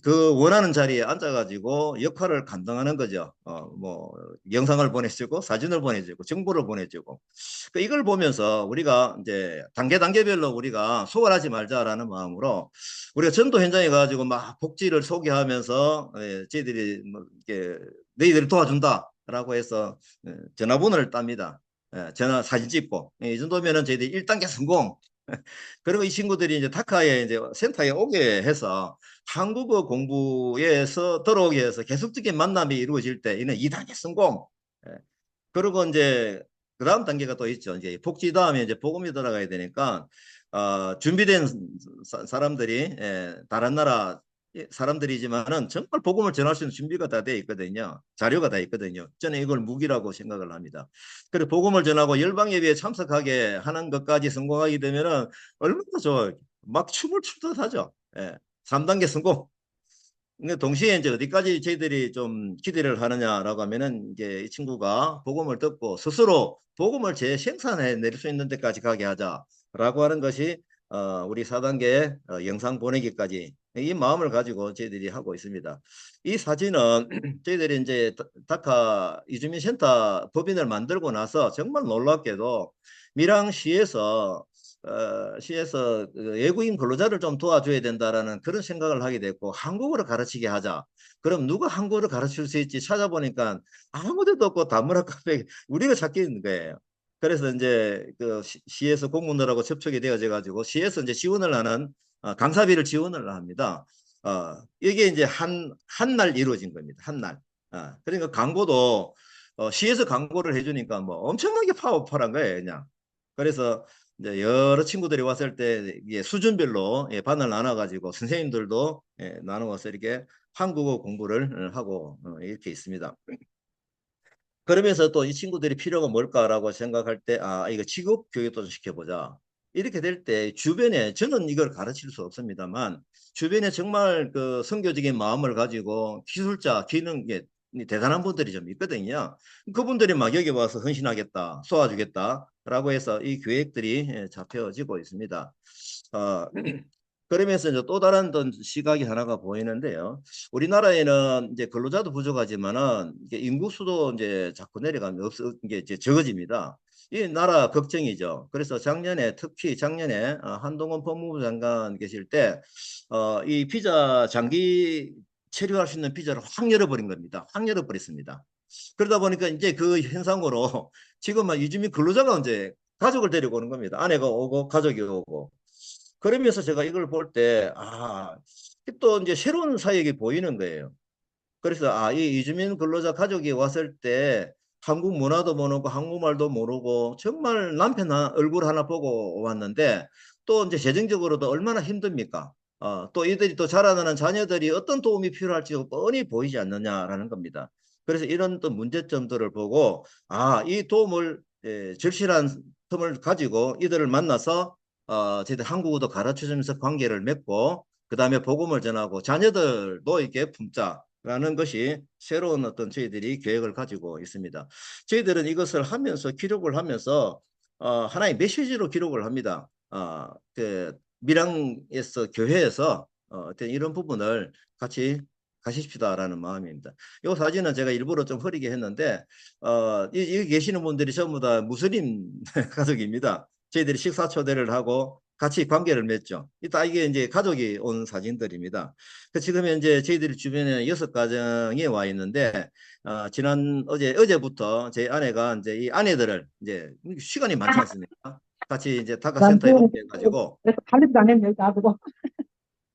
그 원하는 자리에 앉아가지고 역할을 감당하는 거죠. 뭐 영상을 보내주고 사진을 보내주고 정보를 보내주고 이걸 보면서 우리가 이제 단계별로 우리가 소홀하지 말자라는 마음으로 우리가 전도 현장에 가지고 막 복지를 소개하면서 저희들이 뭐 이렇게 너희들이 도와준다. 라고 해서 전화번호를 땁니다. 전화 사진 찍고 이 정도면은 저희들이 1단계 성공. 그리고 이 친구들이 이제 타카에 이제 센터에 오게 해서 한국어 공부에서 들어오게 해서 계속적인 만남이 이루어질 때 이는 2단계 성공. 그리고 이제 그 다음 단계가 또 있죠. 이제 복지 다음에 이제 복음이 들어가야 되니까 준비된 사람들이 다른 나라 사람들이지만은 정말 복음을 전할 수 있는 준비가 다 돼 있거든요. 자료가 다 있거든요. 저는 이걸 무기라고 생각을 합니다. 그리고 복음을 전하고 열방 예배에 참석하게 하는 것까지 성공하게 되면은 얼마나 좋아요. 막 춤을 추듯 하죠. 3단계 성공. 근데 동시에 이제 어디까지 저희들이 좀 기대를 하느냐라고 하면은 이제 이 친구가 복음을 듣고 스스로 복음을 재생산해 낼 수 있는 데까지 가게 하자라고 하는 것이 우리 4단계 영상 보내기까지 이 마음을 가지고 저희들이 하고 있습니다. 이 사진은 저희들이 이제 다카 이주민 센터 법인을 만들고 나서 정말 놀랍게도 밀양시에서 외국인 근로자를 좀 도와줘야 된다라는 그런 생각을 하게 됐고 한국어를 가르치게 하자. 그럼 누가 한국어를 가르칠 수 있지 찾아보니까 아무 데도 없고 다문화 카페 우리가 찾게 있는 거예요. 그래서 이제 그 시에서 공무원들하고 접촉이 되어져 가지고 시에서 이제 지원을 하는 강사비를 지원을 합니다. 이게 이제 한 날 이루어진 겁니다. 한 날. 그러니까 광고도 시에서 광고를 해주니까 뭐 엄청나게 파워풀한 거예요, 그냥. 그래서 이제 여러 친구들이 왔을 때 이게 수준별로 반을 나눠가지고 선생님들도 나누어서 이렇게 한국어 공부를 하고 이렇게 있습니다. 그러면서 또 이 친구들이 필요가 뭘까라고 생각할 때, 이거 직업 교육도 좀 시켜보자. 이렇게 될 때 주변에, 저는 이걸 가르칠 수 없습니다만, 주변에 정말 그 선교적인 마음을 가지고 기술자, 기능, 대단한 분들이 좀 있거든요. 그분들이 막 여기 와서 헌신하겠다, 쏘아주겠다, 라고 해서 이 계획들이 잡혀지고 있습니다. 그러면서 이제 또 다른 시각이 하나가 보이는데요. 우리나라에는 이제 근로자도 부족하지만은 인구수도 이제 자꾸 내려가면 이게 이제 적어집니다. 이 나라 걱정이죠. 그래서 특히 작년에 한동훈 법무부 장관 계실 때 이 비자 장기 체류할 수 있는 비자를 확 열어버린 겁니다. 확 열어버렸습니다. 그러다 보니까 이제 그 현상으로 지금은 이주민 근로자가 이제 가족을 데리고 오는 겁니다. 아내가 오고 가족이 오고. 그러면서 제가 이걸 볼 때, 또 이제 새로운 사역이 보이는 거예요. 그래서 이 이주민 근로자 가족이 왔을 때 한국 문화도 모르고 한국말도 모르고 정말 남편 얼굴 하나 보고 왔는데 또 이제 재정적으로도 얼마나 힘듭니까? 또 이들이 또 자라나는 자녀들이 어떤 도움이 필요할지 뻔히 보이지 않느냐라는 겁니다. 그래서 이런 또 문제점들을 보고 이 도움을 절실한 틈을 가지고 이들을 만나서 저희들 한국어도 가르쳐주면서 관계를 맺고 그 다음에 복음을 전하고 자녀들도 이렇게 품자라는 것이 새로운 어떤 저희들이 계획을 가지고 있습니다. 저희들은 이것을 하면서 기록을 하면서 하나의 메시지로 기록을 합니다. 그 밀양에서 교회에서 어떤 이런 부분을 같이 가십시다라는 마음입니다. 이 사진은 제가 일부러 좀 흐리게 했는데 여기 계시는 분들이 전부 다 무슬림 가족입니다. 저희들이 식사 초대를 하고 같이 관계를 맺죠. 이게 이제 가족이 온 사진들입니다. 지금 현재 저희들이 주변에 6가정이 와 있는데, 어제부터 제 아내가 이제 이 아내들을 이제 시간이 많지 않습니까? 같이 이제 다카센터에 오가지고,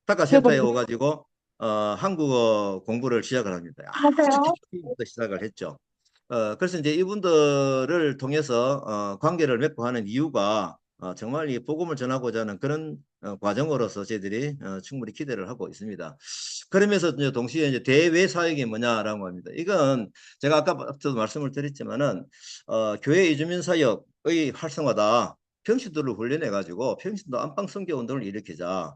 다카센터에 오가지고, 한국어 공부를 시작을 합니다. 아주 기초부터 시작을 했죠. 그래서 이제 이분들을 통해서 관계를 맺고 하는 이유가 정말 이 복음을 전하고자 하는 그런 과정으로서 저희들이 충분히 기대를 하고 있습니다. 그러면서 이제 동시에 이제 대외 사역이 뭐냐라고 합니다. 이건 제가 아까도 말씀을 드렸지만은 교회 이주민 사역의 활성화다. 평신도를 훈련해 가지고 평신도 안방 선교 운동을 일으키자.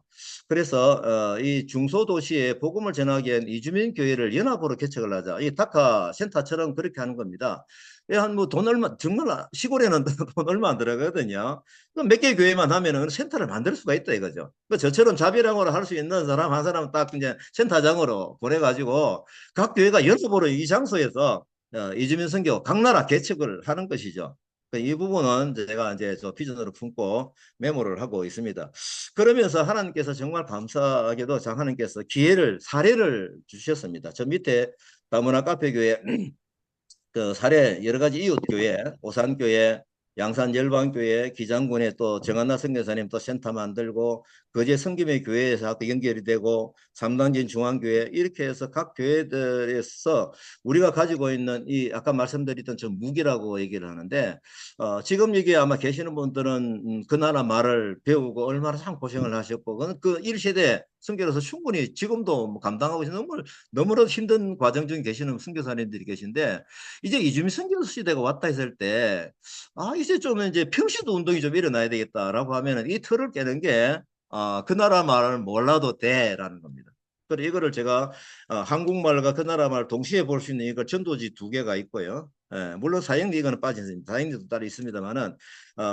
그래서 이 중소도시에 복음을 전하기 위한 이주민 교회를 연합으로 개척을 하자. 이 다카 센터처럼 그렇게 하는 겁니다. 뭐 돈 얼마, 정말 시골에는 돈 얼마 안 들어가거든요. 몇 개 교회만 하면은 센터를 만들 수가 있다 이거죠. 저처럼 자비랑으로 할 수 있는 사람 한 사람 딱 이제 센터장으로 보내가지고 각 교회가 연합으로 이 장소에서 이주민 선교 각 나라 개척을 하는 것이죠. 이 부분은 제가 이제 저 비전으로 품고 메모를 하고 있습니다. 그러면서 하나님께서 정말 감사하게도 하나님께서 사례를 주셨습니다. 저 밑에 다문화 카페교회 그 사례 여러 가지 이웃교회, 오산교회, 양산열방교회, 기장군에 또 정한나 선교사님 또 센터 만들고 거제 성김의 교회에서 연결이 되고 삼당진 중앙교회 이렇게 해서 각 교회들에서 우리가 가지고 있는 이 아까 말씀드렸던 저 무기라고 얘기를 하는데 지금 여기 아마 계시는 분들은 그 나라 말을 배우고 얼마나 참 고생을 하셨고 그 1세대 선교로서 충분히 지금도 뭐 감당하고 있는 너무나도 힘든 과정 중에 계시는 선교사님들이 계신데 이제 이주민 선교 시대가 왔다 했을 때 이제 좀 이제 평시도 운동이 좀 일어나야 되겠다라고 하면은 이 틀을 깨는 게 그 나라 말을 몰라도 돼라는 겁니다. 그리고 이거를 제가 한국말과 그 나라 말 동시에 볼 수 있는 이거 전도지 2개가 있고요. 물론 사형리 이거는 빠졌습니다. 사형리도 따로 있습니다만은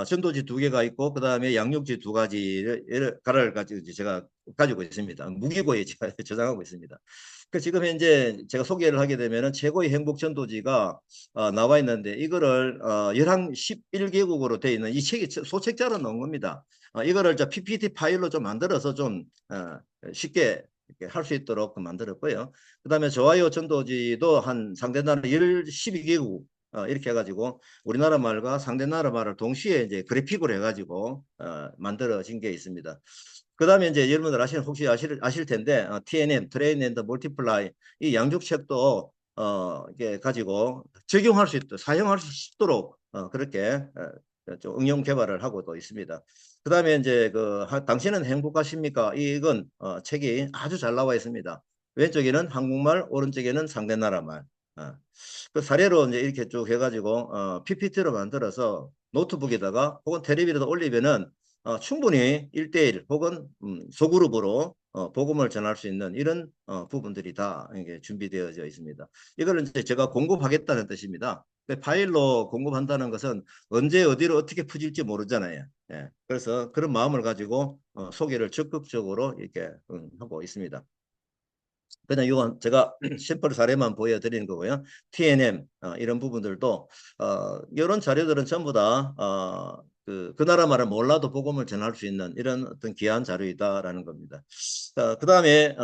전도지 2개가 있고 그 다음에 양육지 2가지를 가지고 제가 가지고 있습니다. 무기고에 제가 저장하고 있습니다. 지금 현재 제가 소개를 하게 되면은 최고의 행복 전도지가 나와 있는데 이거를 11개국으로 되어 있는 이 책이 소책자로 나온 겁니다. 이거를 PPT 파일로 좀 만들어서 좀 쉽게 할 수 있도록 만들었고요. 그 다음에 좋아요 전도지도 한 상대 나라 12개국 이렇게 해가지고 우리나라 말과 상대 나라 말을 동시에 이제 그래픽으로 해가지고 만들어진 게 있습니다. 그 다음에 이제 여러분들 혹시 아실 텐데 TNM, Train and Multiply 이 양육책도 이게 가지고 적용할 수 있도록 사용할 수 있도록 그렇게 좀 응용 개발을 하고 또 있습니다. 그 다음에 이제 당신은 행복하십니까? 이건 책이 아주 잘 나와 있습니다. 왼쪽에는 한국말, 오른쪽에는 상대 나라 말. 그 사례로 이제 이렇게 쭉 해가지고 PPT로 만들어서 노트북에다가 혹은 텔레비전에다 올리면은 충분히 1대1 혹은 소그룹으로 복음을 전할 수 있는 이런 부분들이 다 이게 준비되어져 있습니다. 이거는 이제 제가 공급하겠다는 뜻입니다. 파일로 공급한다는 것은 언제 어디로 어떻게 퍼질지 모르잖아요. 그래서 그런 마음을 가지고 소개를 적극적으로 이렇게 하고 있습니다. 그냥 이건 제가 샘플 사례만 보여드리는 거고요. TNM 이런 부분들도 이런 자료들은 전부 다 그 나라 말을 몰라도 복음을 전할 수 있는 이런 어떤 귀한 자료이다라는 겁니다. 그 다음에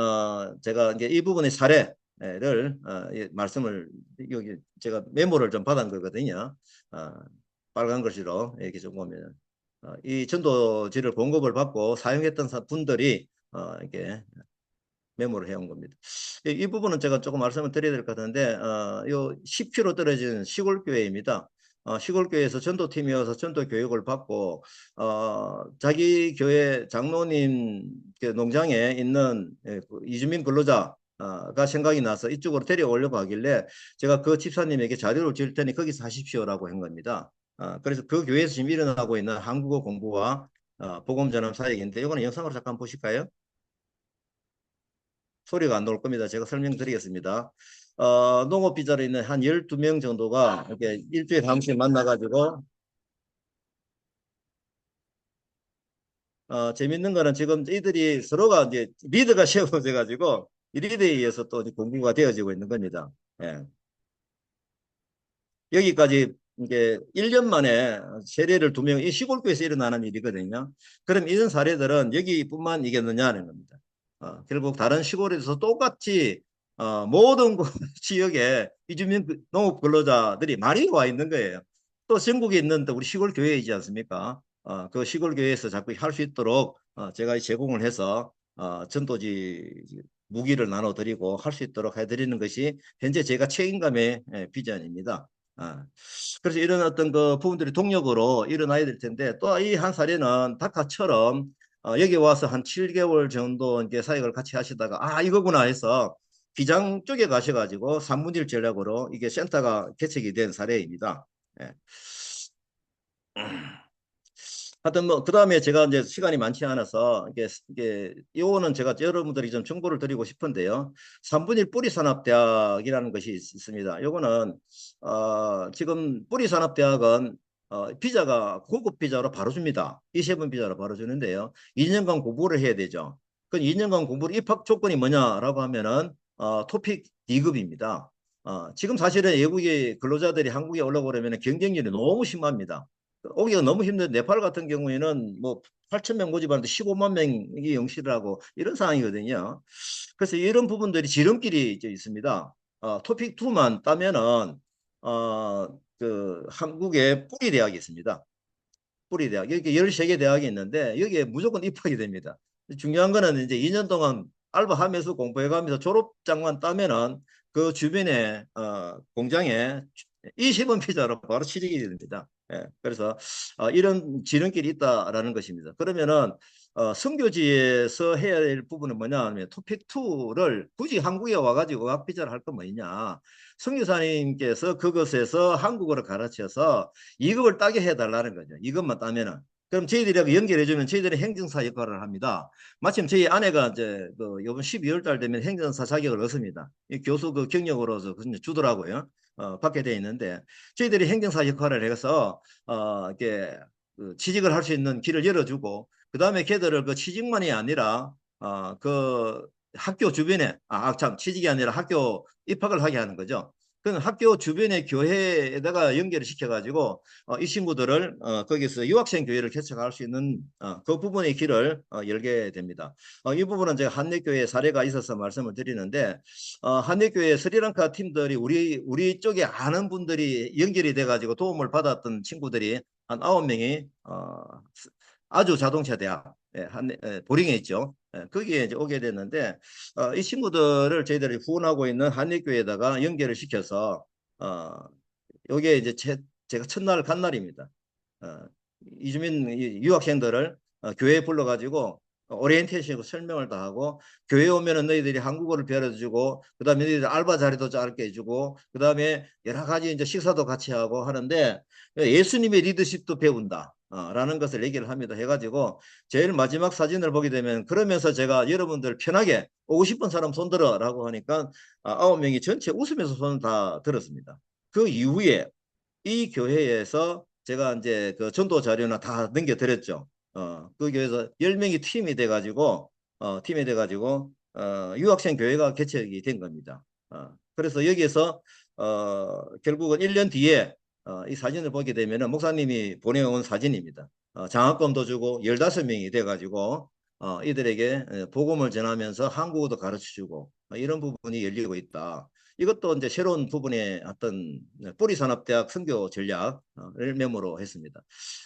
제가 이제 이 부분의 사례를 말씀을 여기 제가 메모를 좀 받은 거거든요. 빨간 글씨로 이렇게 좀 보면 이 전도지를 공급을 받고 사용했던 분들이 이렇게 메모를 해온 겁니다. 이 부분은 제가 조금 말씀을 드려야 될 것 같은데 요 10km 떨어진 시골 교회입니다. 시골 교회에서 전도팀이어서 전도 교육을 받고 자기 교회 장로님 농장에 있는 그 이주민 근로자가 생각이 나서 이쪽으로 데려오려고 하길래 제가 그 집사님에게 자료를 줄 테니 거기서 하십시오라고 한 겁니다. 그래서 그 교회에서 지금 일어나고 있는 한국어 공부와 복음 전함 사역인데 이거는 영상으로 잠깐 보실까요? 소리가 안 나올 겁니다. 제가 설명드리겠습니다. 농업 비자로 있는 한 12명 정도가 이렇게 일주일에 한 번씩 만나가지고 재밌는 거는 지금 이들이 서로가 이제 리더가 세워져 가지고 이 리더에 의해서 또 공부가 되어지고 있는 겁니다. 예. 여기까지 이게 1년 만에 세례를 2명, 이 시골교에서 일어나는 일이거든요. 그럼 이런 사례들은 여기뿐만 이겠느냐는 겁니다. 결국 다른 시골에서 똑같이 모든 지역에 이주민 농업 근로자들이 많이 와 있는 거예요. 또 전국에 있는 우리 시골 교회이지 않습니까? 그 시골 교회에서 자꾸 할 수 있도록 제가 제공을 해서 전도지 무기를 나눠드리고 할 수 있도록 해드리는 것이 현재 제가 책임감의 비전입니다. 그래서 이런 어떤 그 부분들이 동력으로 일어나야 될 텐데 또 이 한 사례는 다카처럼 여기 와서 한 7개월 정도 이제 사역을 같이 하시다가 이거구나 해서 기장 쪽에 가셔가지고 3분 1 전략으로 이게 센터가 개척이 된 사례입니다. 예. 하여튼 뭐 그다음에 제가 이제 시간이 많지 않아서 이게 요거는 제가 여러분들이 좀 정보를 드리고 싶은데요. 3분 1 뿌리산업대학이라는 것이 있습니다. 요거는 지금 뿌리산업대학은 비자가 고급 비자로 바로 줍니다. E7 비자로 바로 주는데요. 2년간 공부를 해야 되죠. 그 2년간 공부를 입학 조건이 뭐냐라고 하면은 토픽 D급입니다. 지금 사실은 외국의 근로자들이 한국에 올라오려면 경쟁률이 너무 심합니다. 오기가 너무 힘든 네팔 같은 경우에는 뭐 8,000명 모집하는데 15만 명이 영시를 하고 이런 상황이거든요. 그래서 이런 부분들이 지름길이 이제 있습니다. 토픽 2만 따면은 그 한국의 뿌리 대학이 있습니다. 뿌리 대학. 여기 13개 대학이 있는데 여기에 무조건 입학이 됩니다. 중요한 거는 이제 2년 동안 알바하면서 공부해가면서 졸업장만 따면은 그 주변에 공장에 20원 피자로 바로 취직이 됩니다. 예, 그래서 이런 지름길이 있다라는 것입니다. 그러면은 선교지에서 해야 될 부분은 뭐냐 하면 토픽 2를 굳이 한국에 와가지고 학비자를 할 건 뭐냐. 선교사님께서 그것에서 한국어를 가르쳐서 2급을 따게 해달라는 거죠. 이것만 따면은. 그럼 저희들하고 연결해주면 저희들이 행정사 역할을 합니다. 마침 저희 아내가 이제 그 이번 12월 달 되면 행정사 자격을 얻습니다. 이 교수 그 경력으로서 주더라고요. 받게 돼 있는데 저희들이 행정사 역할을 해서 이렇게 취직을 할 수 있는 길을 열어주고 그 다음에 걔들을 그 취직만이 아니라 그 학교 주변에 참 취직이 아니라 학교 입학을 하게 하는 거죠. 그건 학교 주변의 교회에다가 연결을 시켜가지고 이 친구들을 거기서 유학생 교회를 개척할 수 있는 그 부분의 길을 열게 됩니다. 이 부분은 제가 한내교회 사례가 있어서 말씀을 드리는데 한내교회 스리랑카 팀들이 우리 쪽에 아는 분들이 연결이 돼가지고 도움을 받았던 친구들이 한 9명이 아주 자동차 대학 보링에 있죠. 거기에 이제 오게 됐는데 이 친구들을 저희들이 후원하고 있는 한일교회에다가 연결을 시켜서 여기에 이제 제가 첫날 간 날입니다. 이주민 유학생들을 교회에 불러가지고 오리엔테이션 설명을 다 하고 교회 오면은 너희들이 한국어를 배워주고 그다음에 너희들 알바 자리도 짧게 해주고 그다음에 여러 가지 이제 식사도 같이 하고 하는데 예수님의 리더십도 배운다. 라는 것을 얘기를 합니다. 해가지고 제일 마지막 사진을 보게 되면 그러면서 제가 여러분들 편하게 오고 싶은 사람 손 들어 라고 하니까 9명이 전체 웃으면서 손을 다 들었습니다. 그 이후에 이 교회에서 제가 이제 그 전도 자료나 다 넘겨드렸죠. 그 교회에서 10명이 팀이 돼가지고 유학생 교회가 개척이 된 겁니다. 그래서 여기에서 결국은 1년 뒤에 이 사진을 보게 되면 목사님이 보내온 사진입니다. 장학금도 주고 15명이 돼가지고 이들에게 복음을 전하면서 한국어도 가르쳐주고 이런 부분이 열리고 있다. 이것도 이제 새로운 부분의 어떤 뿌리산업대학 선교 전략을 메모로 했습니다.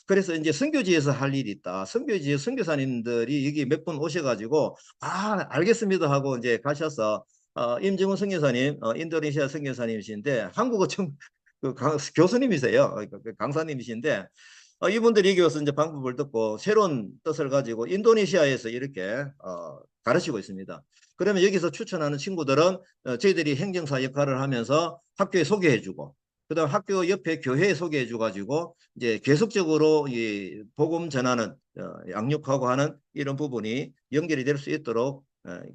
그래서 이제 선교지에서 할 일이 있다. 선교지에 선교사님들이 여기 몇 분 오셔가지고 알겠습니다 하고 이제 가셔서 임정훈 선교사님, 인도네시아 선교사님이신데 한국어 교수님이세요. 강사님이신데 이분들이 여기 와서 이제 방법을 듣고 새로운 뜻을 가지고 인도네시아에서 이렇게 가르치고 있습니다. 그러면 여기서 추천하는 친구들은 저희들이 행정사 역할을 하면서 학교에 소개해주고, 그다음 학교 옆에 교회에 소개해줘 가지고 이제 계속적으로 이 복음 전하는 양육하고 하는 이런 부분이 연결이 될 수 있도록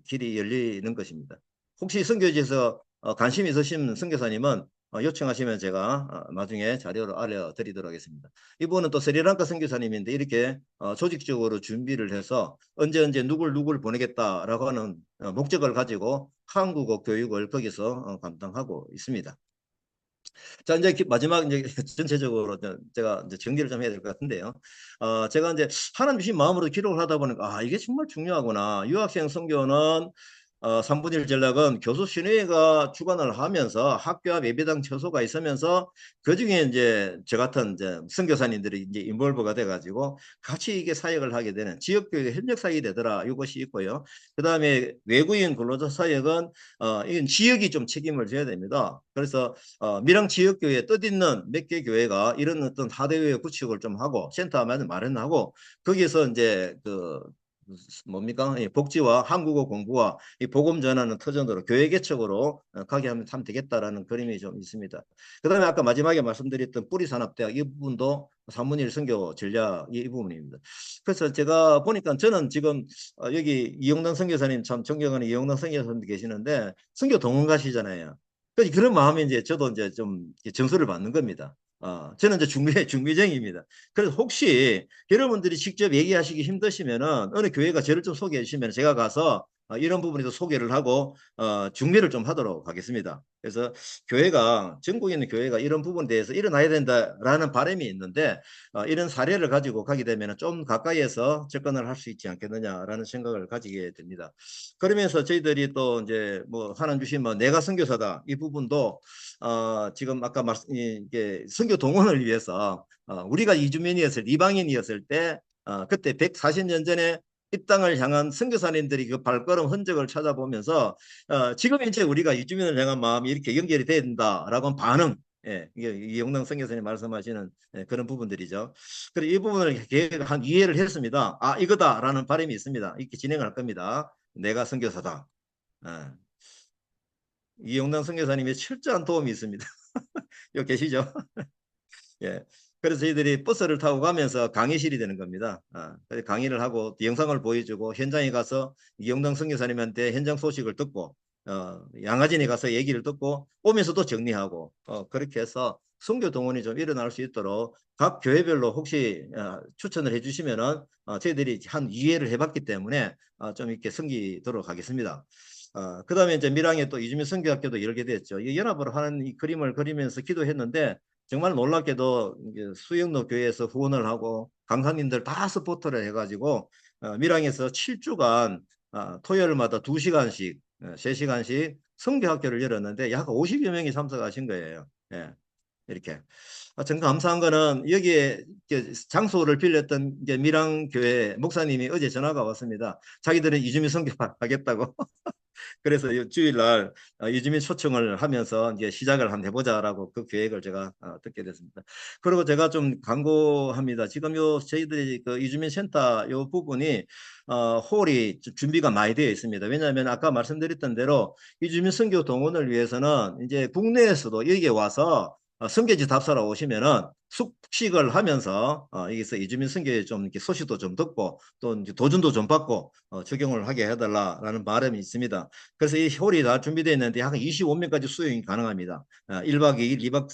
길이 열리는 것입니다. 혹시 선교지에서 관심 있으신 선교사님은 요청하시면 제가 나중에 자료를 알려드리도록 하겠습니다. 이분은 또 스리랑카 선교사님인데 이렇게 조직적으로 준비를 해서 언제 누굴 보내겠다라고 하는 목적을 가지고 한국어 교육을 거기서 감당하고 있습니다. 자, 이제 마지막 이제 전체적으로 제가 이제 정리를 좀 해야 될 것 같은데요. 제가 이제 하나님 주신 마음으로 기록을 하다 보니까 이게 정말 중요하구나. 유학생 선교는 3분의 1 전략은 교수 신회가 주관을 하면서 학교 앞 예배당 처소가 있으면서 그 중에 이제 저 같은 이제 선교사님들이 이제 인볼브가 돼가지고 같이 이게 사역을 하게 되는 지역교회 협력 사역이 되더라. 이것이 있고요. 그 다음에 외국인 근로자 사역은 이건 지역이 좀 책임을 져야 됩니다. 그래서 밀양 지역교회 뜻있는 몇 개 교회가 이런 어떤 하대회 구축을 좀 하고 센터 마련하고 거기서 이제 뭡니까? 복지와 한국어 공부와 이 복음 전하는 터전으로 교회 개척으로 가게 하면 참 되겠다라는 그림이 좀 있습니다. 그 다음에 아까 마지막에 말씀드렸던 뿌리산업대학 이 부분도 3분의 1 선교 전략 이 부분입니다. 그래서 제가 보니까 저는 지금 여기 이용당 선교사님 참 존경하는 이용당 선교사님 계시는데 선교 동원가시잖아요. 그런 마음에 이제 저도 이제 좀 정서를 받는 겁니다. 저는 이제 중미쟁입니다. 그래서 혹시 여러분들이 직접 얘기하시기 힘드시면은 어느 교회가 저를 좀 소개해 주시면 제가 가서 이런 부분에서 소개를 하고 중매를 좀 하도록 하겠습니다. 그래서 교회가 전국에 있는 교회가 이런 부분에 대해서 일어나야 된다라는 바람이 있는데 이런 사례를 가지고 가게 되면 좀 가까이에서 접근을 할 수 있지 않겠느냐라는 생각을 가지게 됩니다. 그러면서 저희들이 또 이제 뭐 하나님 주신 뭐 내가 선교사다 이 부분도 지금 아까 이게 선교 동원을 위해서 우리가 이주민이었을 이방인이었을 때 그때 140년 전에 이 땅을 향한 선교사님들이 그 발걸음 흔적을 찾아보면서 지금 이제 우리가 이주민을 향한 마음이 이렇게 연결이 돼야 된다라고 반응. 예, 이게 이용당 선교사님 말씀하시는 그런 부분들이죠. 그리고 이 부분을 계획한 이해를 했습니다. 이거다라는 바람이 있습니다. 이렇게 진행할 겁니다. 내가 선교사다. 이용당 선교사님의 철저한 도움이 있습니다. 여기 계시죠? 예. 그래서 저희들이 버스를 타고 가면서 강의실이 되는 겁니다. 그래서 강의를 하고 영상을 보여주고 현장에 가서 이용당 선교사님한테 현장 소식을 듣고 양화진에 가서 얘기를 듣고 오면서도 정리하고 그렇게 해서 선교 동원이 좀 일어날 수 있도록 각 교회별로 혹시 추천을 해주시면은 저희들이 한 2회를 해봤기 때문에 좀 이렇게 섬기도록 하겠습니다. 그 다음에 이제 밀양에 또 이주민 선교학교도 열게 됐죠. 이 연합으로 하는 이 그림을 그리면서 기도했는데 정말 놀랍게도 수영로 교회에서 후원을 하고 강사님들 다 서포트를 해가지고 밀양에서 7주간 토요일마다 2시간씩 3시간씩 선교학교를 열었는데 약 50여 명이 참석하신 거예요. 예, 이렇게. 정말 감사한 거는 여기에 장소를 빌렸던 밀양교회 목사님이 어제 전화가 왔습니다. 자기들은 이주민 선교 하겠다고. 그래서 주일날 이주민 초청을 하면서 이제 시작을 한번 해보자라고 그 계획을 제가 듣게 됐습니다. 그리고 제가 좀 광고합니다. 지금 저희들이 그 이주민 센터 요 부분이 홀이 준비가 많이 되어 있습니다. 왜냐하면 아까 말씀드렸던 대로 이주민 선교 동원을 위해서는 이제 국내에서도 여기에 와서 선교지 답사로 오시면은 숙식을 하면서 여기서 이주민 선교에 좀 이렇게 소식도 좀 듣고 또 이제 도전도 좀 받고 적용을 하게 해달라라는 바람이 있습니다. 그래서 이 홀이 다 준비되어 있는데 한 25명까지 수용이 가능합니다. 1박 2일, 2박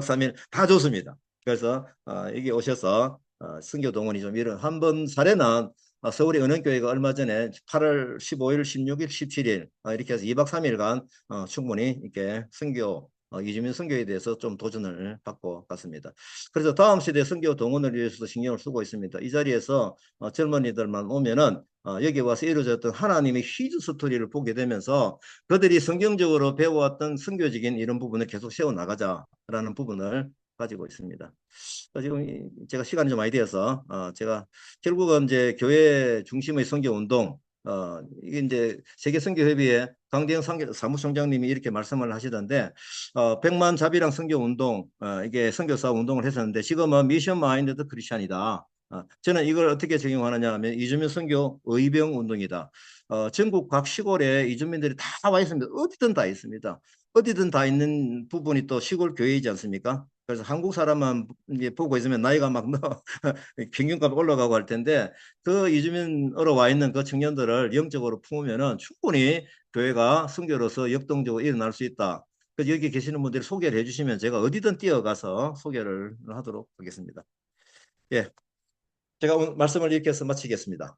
3일 다 좋습니다. 그래서 여기 오셔서 선교 동원이 좀 이런 한 번 사례는 서울의 은행교회가 얼마 전에 8월 15일, 16일, 17일 이렇게 해서 2박 3일간 충분히 이렇게 선교 이주민 선교에 대해서 좀 도전을 받고 갔습니다. 그래서 다음 세대 선교 동원을 위해서도 신경을 쓰고 있습니다. 이 자리에서 젊은이들만 오면은 여기 와서 이루어졌던 하나님의 히즈 스토리를 보게 되면서 그들이 성경적으로 배워왔던 선교적인 이런 부분을 계속 세워나가자라는 부분을 가지고 있습니다. 지금 제가 시간이 좀 많이 되어서 제가 결국은 이제 교회 중심의 선교 운동, 이게 이제 세계선교협의회 강대영 사무총장님이 이렇게 말씀을 하시던데 100만 자비랑 선교 운동, 이게 선교사 운동을 했었는데 지금은 미션 마인드드 크리스찬이다. 저는 이걸 어떻게 적용하느냐 하면 이주민 선교 의병 운동이다. 전국 각 시골에 이주민들이 다 와 있습니다. 어디든 다 있습니다. 어디든 다 있는 부분이 또 시골 교회이지 않습니까? 그래서 한국 사람만 이제 보고 있으면 나이가 막 평균값 올라가고 할 텐데 그 이주민으로 와 있는 그 청년들을 영적으로 품으면은 충분히 교회가 선교로서 역동적으로 일어날 수 있다. 그래서 여기 계시는 분들이 소개를 해주시면 제가 어디든 뛰어가서 소개를 하도록 하겠습니다. 예. 제가 오늘 말씀을 이렇게 해서 마치겠습니다.